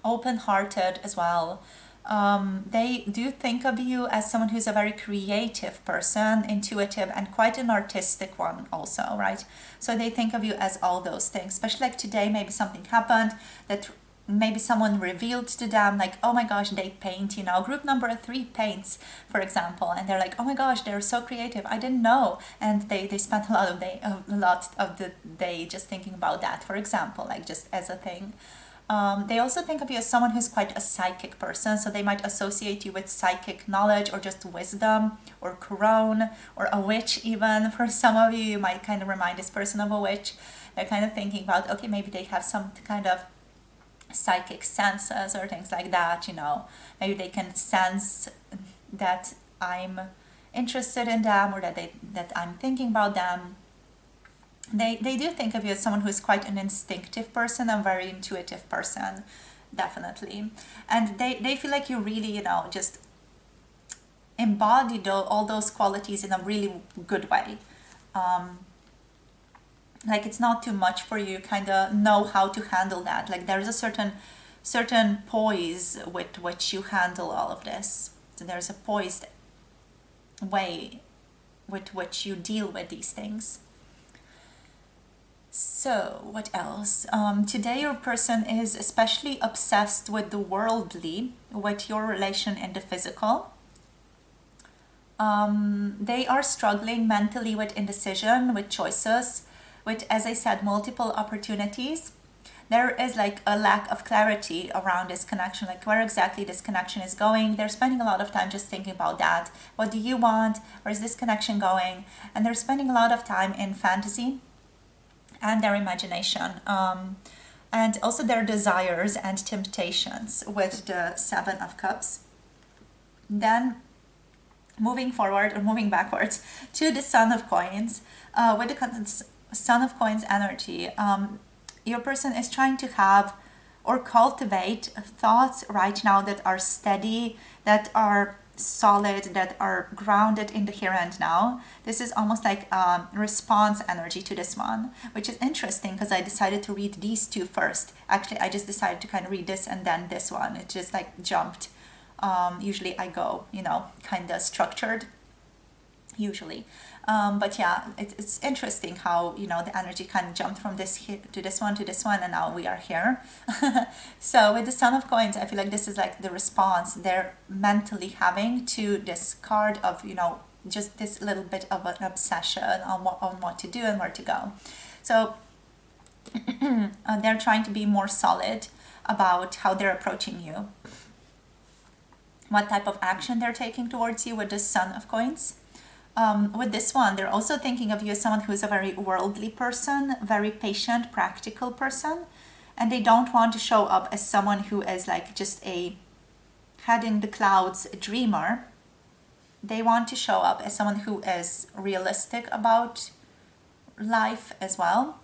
open-hearted as well. They do think of you as someone who's a very creative person, intuitive, and quite an artistic one also, right? So they think of you as all those things, especially like today, maybe something happened that maybe someone revealed to them, like, oh my gosh, they paint, group number 3 paints, for example, and they're like, oh my gosh, they're so creative, I didn't know. And they spent a lot of the day just thinking about that, for example, like just as a thing. They also think of you as someone who's quite a psychic person, so they might associate you with psychic knowledge or just wisdom or crone or a witch even. For some of you, you might kind of remind this person of a witch. They're kind of thinking about, okay, maybe they have some kind of psychic senses or things like that, maybe they can sense that I'm interested in them or that I'm thinking about them. They do think of you as someone who is quite an instinctive person and very intuitive person, definitely. And they feel like you really, just embody all those qualities in a really good way. Like it's not too much for you, kind of know how to handle that. Like there's a certain poise with which you handle all of this. So there's a poised way with which you deal with these things. So what else? Today your person is especially obsessed with the worldly, with your relation in the physical. They are struggling mentally with indecision, with choices, with, as I said, multiple opportunities. There is like a lack of clarity around this connection, like where exactly this connection is going. They're spending a lot of time just thinking about that. What do you want? Where is this connection going? And they're spending a lot of time in fantasy and their imagination. And also their desires and temptations with the Seven of Cups. Then moving forward or moving backwards to the Son of Coins, with the Son of Coins energy, your person is trying to have or cultivate thoughts right now that are steady, that are solid, that are grounded in the here and now. This is almost like response energy to this one, which is interesting because I decided to read these two first. Actually, I just decided to kind of read this and then this one. It just like jumped. Usually I go, kind of structured, usually. But yeah, it's interesting how, the energy kind of jumped from this here to this one to this one, and now we are here. So with the Son of Coins, I feel like this is like the response they're mentally having to this card of, just this little bit of an obsession on what to do and where to go. So they're trying to be more solid about how they're approaching you, what type of action they're taking towards you with the Son of Coins. With this one, they're also thinking of you as someone who is a very worldly person, very patient, practical person, and they don't want to show up as someone who is like just a head in the clouds dreamer. They want to show up as someone who is realistic about life as well.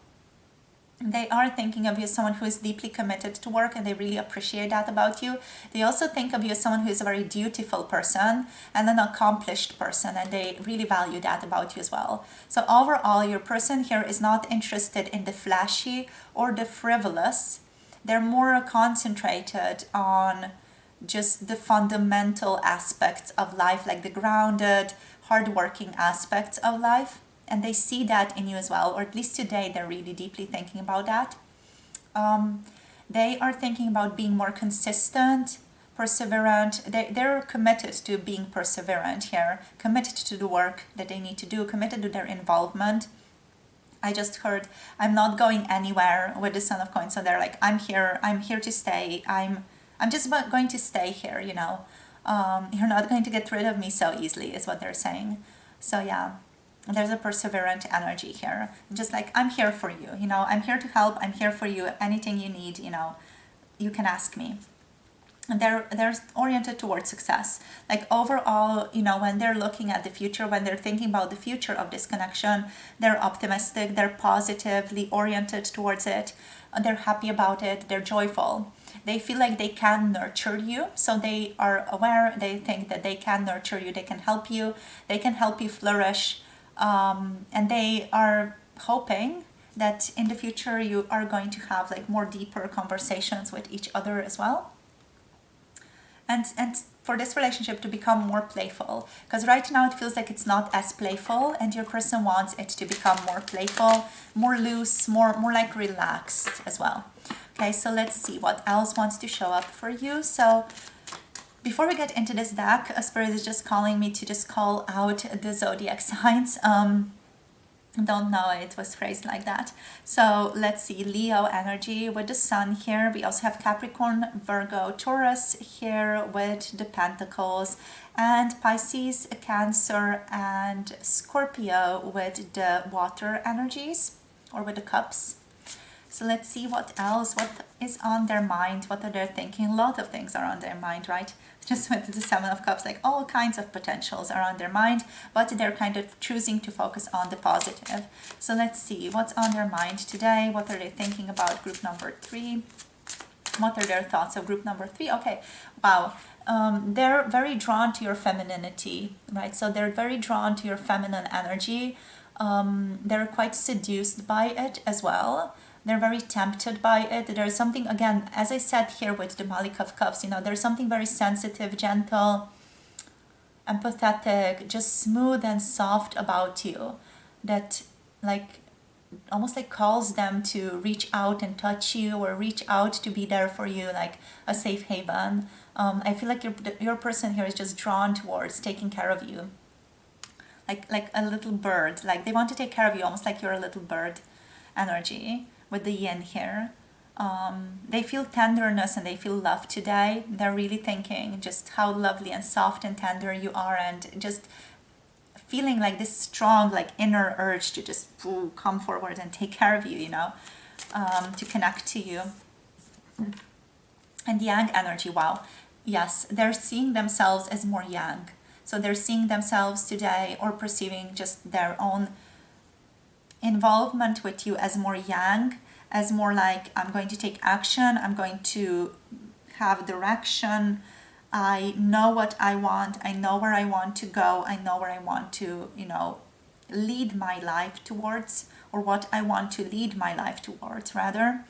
They are thinking of you as someone who is deeply committed to work, and they really appreciate that about you. They also think of you as someone who is a very dutiful person and an accomplished person, and they really value that about you as well. So overall, your person here is not interested in the flashy or the frivolous. They're more concentrated on just the fundamental aspects of life, like the grounded, hardworking aspects of life. And they see that in you as well, or at least today they're really deeply thinking about that. They are thinking about being more consistent, perseverant. They're committed to being perseverant here, committed to the work that they need to do, committed to their involvement. I just heard, I'm not going anywhere with the Son of Coins. So they're like, I'm here to stay. I'm just going to stay here, You're not going to get rid of me so easily, is what they're saying. So yeah. There's a perseverant energy here. Just like, I'm here for you, I'm here to help, I'm here for you. Anything you need, you can ask me. And they're oriented towards success. Like overall, when they're looking at the future, when they're thinking about the future of this connection, they're optimistic, they're positively oriented towards it, they're happy about it, they're joyful. They feel like they can nurture you, so they are aware, they think that they can nurture you, they can help you flourish. And they are hoping that in the future you are going to have like more deeper conversations with each other as well, and for this relationship to become more playful, because right now it feels like it's not as playful, and your person wants it to become more playful, more loose, more like relaxed as well. Okay, so let's see what else wants to show up for you. So before we get into this deck, Spirit is just calling me to just call out the zodiac signs. Don't know it was phrased like that. So let's see, Leo energy with the Sun here. We also have Capricorn, Virgo, Taurus here with the Pentacles, and Pisces, Cancer, and Scorpio with the water energies, or with the cups. So let's see what else, what is on their mind, what are they thinking. A lot of things are on their mind, right? Just with the Seven of Cups, like all kinds of potentials are on their mind, but they're kind of choosing to focus on the positive. So let's see what's on their mind today. What are they thinking about group number 3? What are their thoughts of group number 3? Okay, wow. They're very drawn to your femininity, right? So they're very drawn to your feminine energy. They're quite seduced by it as well. They're very tempted by it. There's something, again, as I said here with the Malika of Cups, there's something very sensitive, gentle, empathetic, just smooth and soft about you that like almost like calls them to reach out and touch you, or reach out to be there for you, like a safe haven. I feel like your person here is just drawn towards taking care of you, like a little bird. Like they want to take care of you, almost like you're a little bird energy with the yin here. They feel tenderness and they feel love today. They're really thinking just how lovely and soft and tender you are, and just feeling like this strong like inner urge to just come forward and take care of you, to connect to you. And yang energy, wow. Yes, they're seeing themselves as more yang. So they're seeing themselves today, or perceiving just their own involvement with you as more yang, as more like, I'm going to take action, I'm going to have direction, I know what I want. I know where I want to go. I know where I want to, lead my life towards, or what I want to lead my life towards, rather.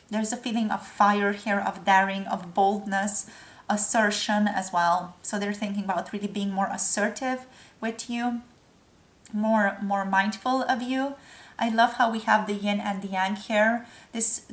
There's a feeling of fire here, of daring, of boldness, assertion as well. So they're thinking about really being more assertive with you, more mindful of you. I love how we have the yin and the yang here. This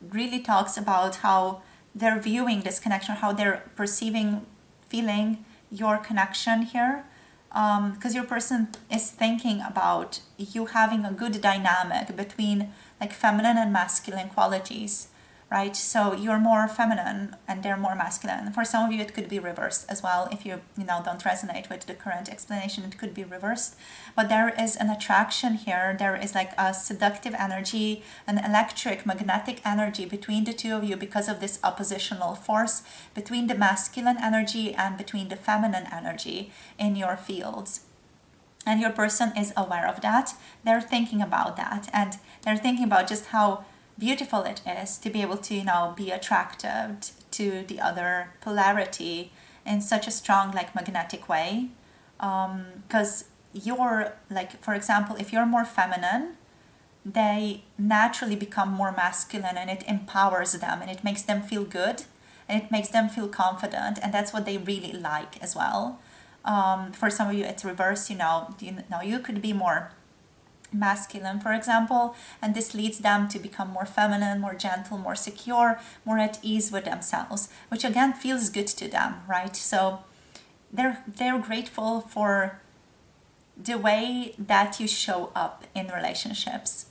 really talks about how they're viewing this connection, how they're perceiving, feeling your connection here. Because your person is thinking about you having a good dynamic between like feminine and masculine qualities, right? So you're more feminine and they're more masculine. For some of you, it could be reversed as well. If you don't resonate with the current explanation, it could be reversed. But there is an attraction here. There is like a seductive energy, an electric, magnetic energy between the two of you because of this oppositional force between the masculine energy and between the feminine energy in your fields. And your person is aware of that. They're thinking about that. And they're thinking about just how beautiful it is to be able to, be attracted to the other polarity in such a strong, like, magnetic way. Because you're, like, for example, if you're more feminine, they naturally become more masculine, and it empowers them and it makes them feel good and it makes them feel confident, and that's what they really like as well. For some of you, it's reverse. You could be more masculine, for example, and this leads them to become more feminine, more gentle, more secure, more at ease with themselves, which again feels good to them, right? So they're grateful for the way that you show up in relationships,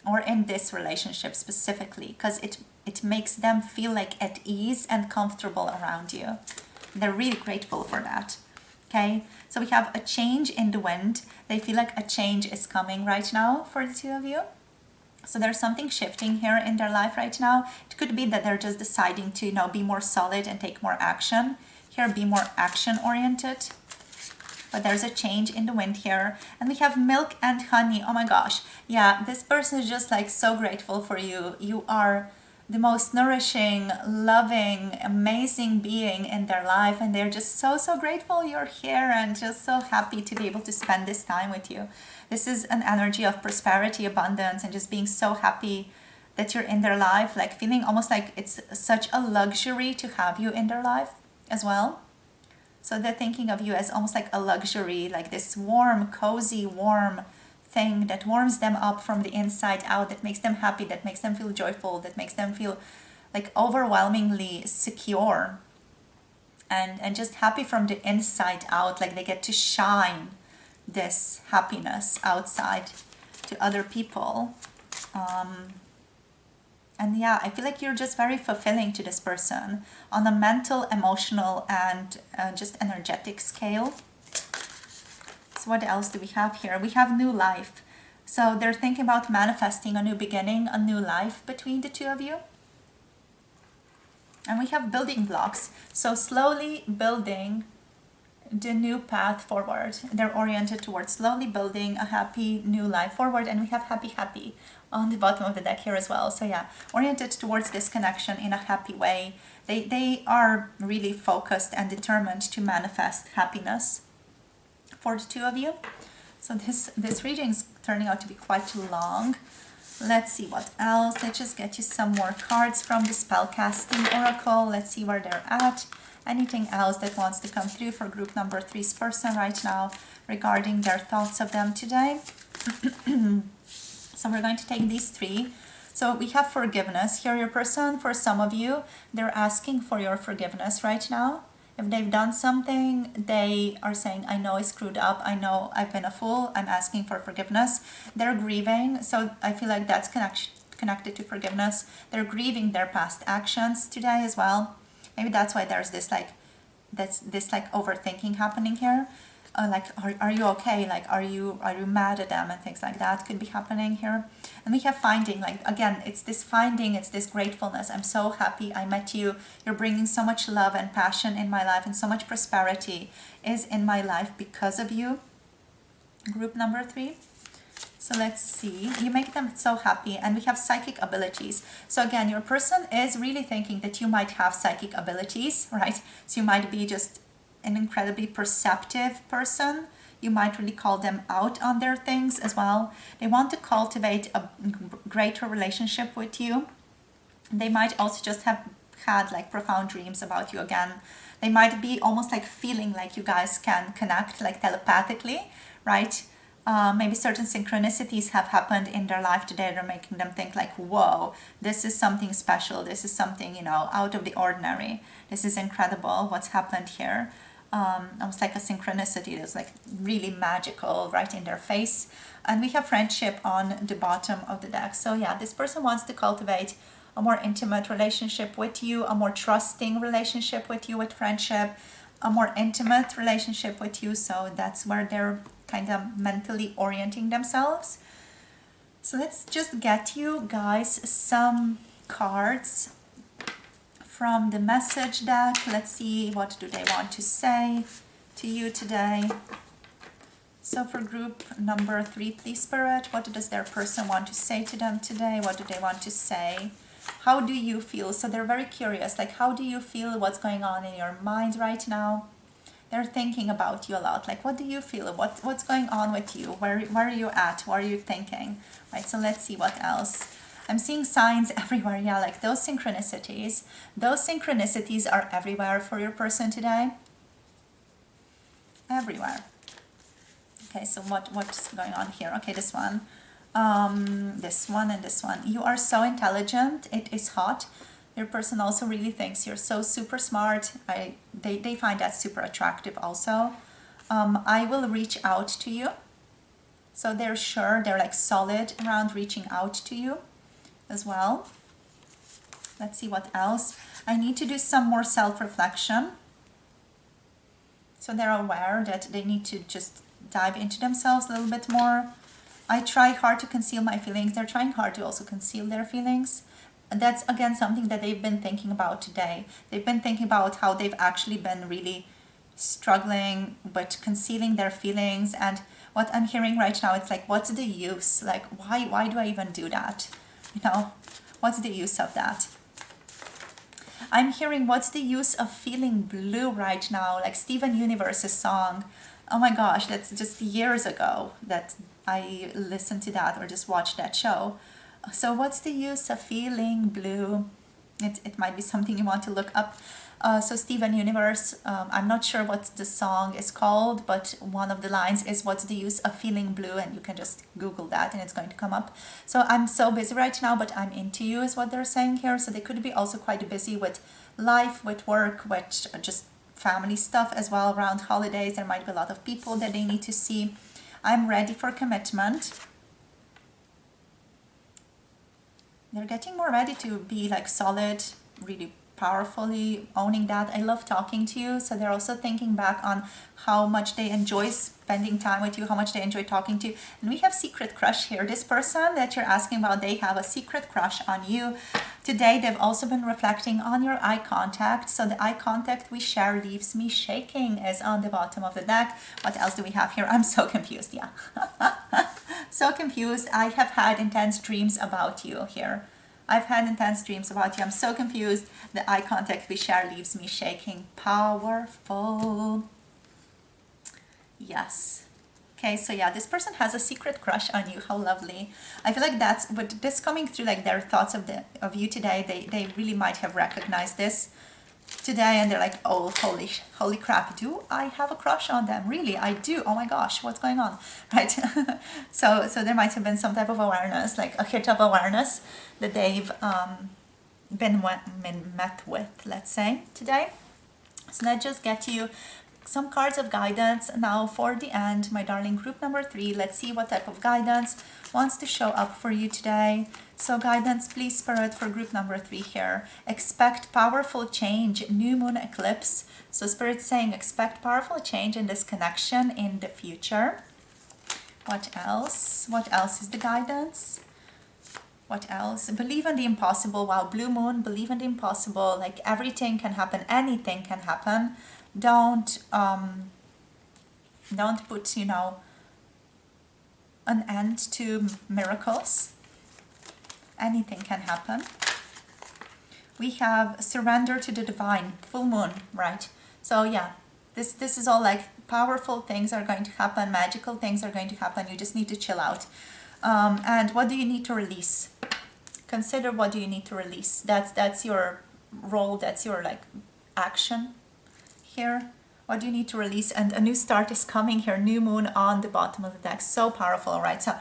or in this relationship specifically, because it makes them feel like at ease and comfortable around you. They're really grateful for that. Okay, so we have a change in the wind. They feel like a change is coming right now for the two of you. So there's something shifting here in their life right now. It could be that they're just deciding to, be more solid and take more action. Here, be more action oriented. But there's a change in the wind here. And we have milk and honey. Oh my gosh. Yeah, this person is just like so grateful for you. You are the most nourishing, loving, amazing being in their life, and they're just so grateful you're here and just so happy to be able to spend this time with you. This is an energy of prosperity, abundance, and just being so happy that you're in their life, like feeling almost like it's such a luxury to have you in their life as well. So they're thinking of you as almost like a luxury, like this warm, cozy, warm thing that warms them up from the inside out, that makes them happy, that makes them feel joyful, that makes them feel like overwhelmingly secure and just happy from the inside out, like they get to shine this happiness outside to other people. And yeah, I feel like you're just very fulfilling to this person on a mental, emotional, and just energetic scale. So what else do we have here? We have new life. So they're thinking about manifesting a new beginning, a new life between the two of you. And we have building blocks. So slowly building the new path forward. They're oriented towards slowly building a happy new life forward. And we have happy on the bottom of the deck here as well. So yeah, oriented towards this connection in a happy way. They are really focused and determined to manifest happiness for the two of you. So this reading is turning out to be quite long. Let's see what else. Let's just get you some more cards from the Spellcasting Oracle. Let's see where they're at. Anything else that wants to come through for group number 3's person right now regarding their thoughts of them today. So we're going to take these 3. So we have forgiveness. Here your person, for some of you, they're asking for your forgiveness right now. If they've done something, they are saying, I know I screwed up. I know I've been a fool. I'm asking for forgiveness. They're grieving. So I feel like that's connected to forgiveness. They're grieving their past actions today as well. Maybe that's why there's this overthinking happening here. Are you okay? Like, are you mad at them and things like that could be happening here. And we have finding, like, again, it's this finding, it's this gratefulness. I'm so happy I met you. You're bringing so much love and passion in my life, and so much prosperity is in my life because of you. Group number 3. So let's see, you make them so happy, and we have psychic abilities. So again, your person is really thinking that you might have psychic abilities, right? So you might be just an incredibly perceptive person. You might really call them out on their things as well. They want to cultivate a greater relationship with you. They might also just have had like profound dreams about you again. They might be almost like feeling like you guys can connect like telepathically, right? Maybe certain synchronicities have happened in their life today that are making them think like, whoa, this is something special. This is something, you know, out of the ordinary. This is incredible what's happened here. Almost like a synchronicity that's like really magical right in their face. And we have friendship on the bottom of the deck. So yeah, this person wants to cultivate a more intimate relationship with you, a more trusting relationship with you, with friendship, a more intimate relationship with you. So that's where they're kind of mentally orienting themselves. So let's just get you guys some cards from the message deck. Let's see, what do they want to say to you today? So for group number 3, please, Spirit, what does their person want to say to them today? What do they want to say? How do you feel? So they're very curious, like, how do you feel? What's going on in your mind right now? They're thinking about you a lot. Like, what do you feel? What's going on with you? Where are you at? What are you thinking? Right, so let's see what else. I'm seeing signs everywhere. Yeah, like those synchronicities. Those synchronicities are everywhere for your person today. Everywhere. Okay, so what's going on here? Okay, this one. This one and this one. You are so intelligent. It is hot. Your person also really thinks you're so super smart. They find that super attractive also. I will reach out to you. So they're sure, they're like solid around reaching out to you as well. Let's see what else. I need to do some more self-reflection. So they're aware that they need to just dive into themselves a little bit more. I try hard to conceal my feelings. They're trying hard to also conceal their feelings. And that's again something that they've been thinking about today. They've been thinking about how they've actually been really struggling with concealing their feelings. And what I'm hearing right now, it's like, what's the use? Like, why do I even do that? You know, what's the use of that? I'm hearing, what's the use of feeling blue right now? Like Steven Universe's song. Oh my gosh, that's just years ago that I listened to that or just watched that show. So what's the use of feeling blue? It might be something you want to look up. So Steven Universe, I'm not sure what the song is called, but one of the lines is, what's the use of feeling blue? And you can just Google that and it's going to come up. So I'm so busy right now, but I'm into you is what they're saying here. So they could be also quite busy with life, with work, with just family stuff as well. Around holidays, there might be a lot of people that they need to see. I'm ready for commitment. They're getting more ready to be like solid, really powerfully owning that. I love talking to you. So they're also thinking back on how much they enjoy spending time with you, how much they enjoy talking to you. And we have secret crush here. This person that you're asking about, they have a secret crush on you. Today, they've also been reflecting on your eye contact. So the eye contact we share leaves me shaking is on the bottom of the deck. What else do we have here? I'm so confused. Yeah. So confused. I have had intense dreams about you here. I've had intense dreams about you. I'm so confused. The eye contact we share leaves me shaking. Powerful. Yes. Okay, so yeah, this person has a secret crush on you. How lovely. I feel like that's, with this coming through, like their thoughts of you today, they really might have recognized this today, and they're like, oh, holy crap, do I have a crush on them? Really, I do. Oh my gosh, what's going on? Right? So there might have been some type of awareness, like a hit of awareness that they've been met with, let's say, today. So let's just get you some cards of guidance now for the end, my darling. Group number 3, let's see what type of guidance wants to show up for you today. So guidance, please, Spirit, for group number 3 here. Expect powerful change, new moon eclipse. So Spirit's saying expect powerful change in this connection in the future. What else? What else is the guidance? What else? Believe in the impossible. Wow, blue moon, believe in the impossible. Like everything can happen, anything can happen. Don't put, an end to miracles. Anything can happen. We have surrender to the divine, full moon, right? So yeah, this is all like powerful things are going to happen, magical things are going to happen. You just need to chill out. And what do you need to release? Consider what do you need to release. That's your role, that's your like action here. What do you need to release? And a new start is coming here, new moon on the bottom of the deck. So powerful, right? So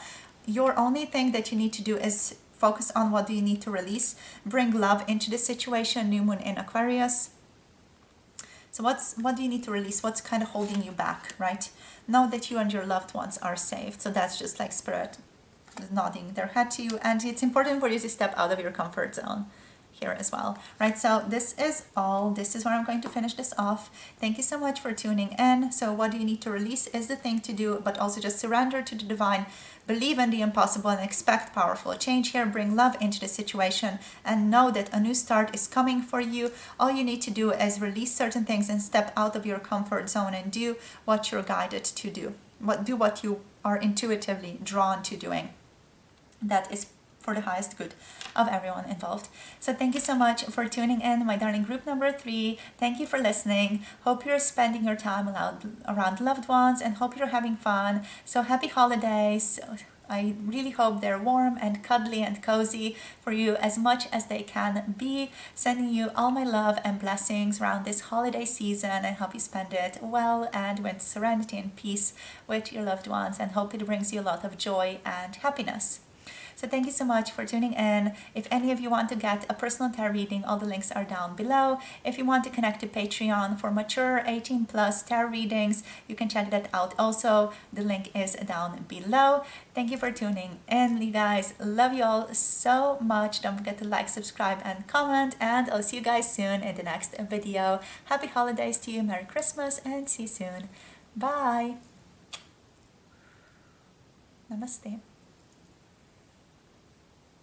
your only thing that you need to do is focus on what do you need to release. Bring love into the situation, new moon in Aquarius. So what do you need to release? What's kind of holding you back, right? Know that you and your loved ones are saved. So that's just like spirit nodding their head to you. And it's important for you to step out of your comfort zone here as well, right? So this is all. This is where I'm going to finish this off. Thank you so much for tuning in. So what do you need to release is the thing to do, but also just surrender to the divine, believe in the impossible, and expect powerful change here. Bring love into the situation and know that a new start is coming for you. All you need to do is release certain things and step out of your comfort zone and do what you're guided to do. Do what you are intuitively drawn to doing. That is for the highest good of everyone involved. So thank you so much for tuning in, my darling group number 3. Thank you for listening. Hope you're spending your time around loved ones and hope you're having fun. So happy holidays. I really hope they're warm and cuddly and cozy for you as much as they can be. Sending you all my love and blessings around this holiday season. I hope you spend it well and with serenity and peace with your loved ones, and hope it brings you a lot of joy and happiness. So thank you so much for tuning in. If any of you want to get a personal tarot reading, all the links are down below. If you want to connect to Patreon for mature 18 plus tarot readings, you can check that out also. The link is down below. Thank you for tuning in, you guys. Love you all so much. Don't forget to like, subscribe, and comment. And I'll see you guys soon in the next video. Happy holidays to you. Merry Christmas, and see you soon. Bye. Namaste.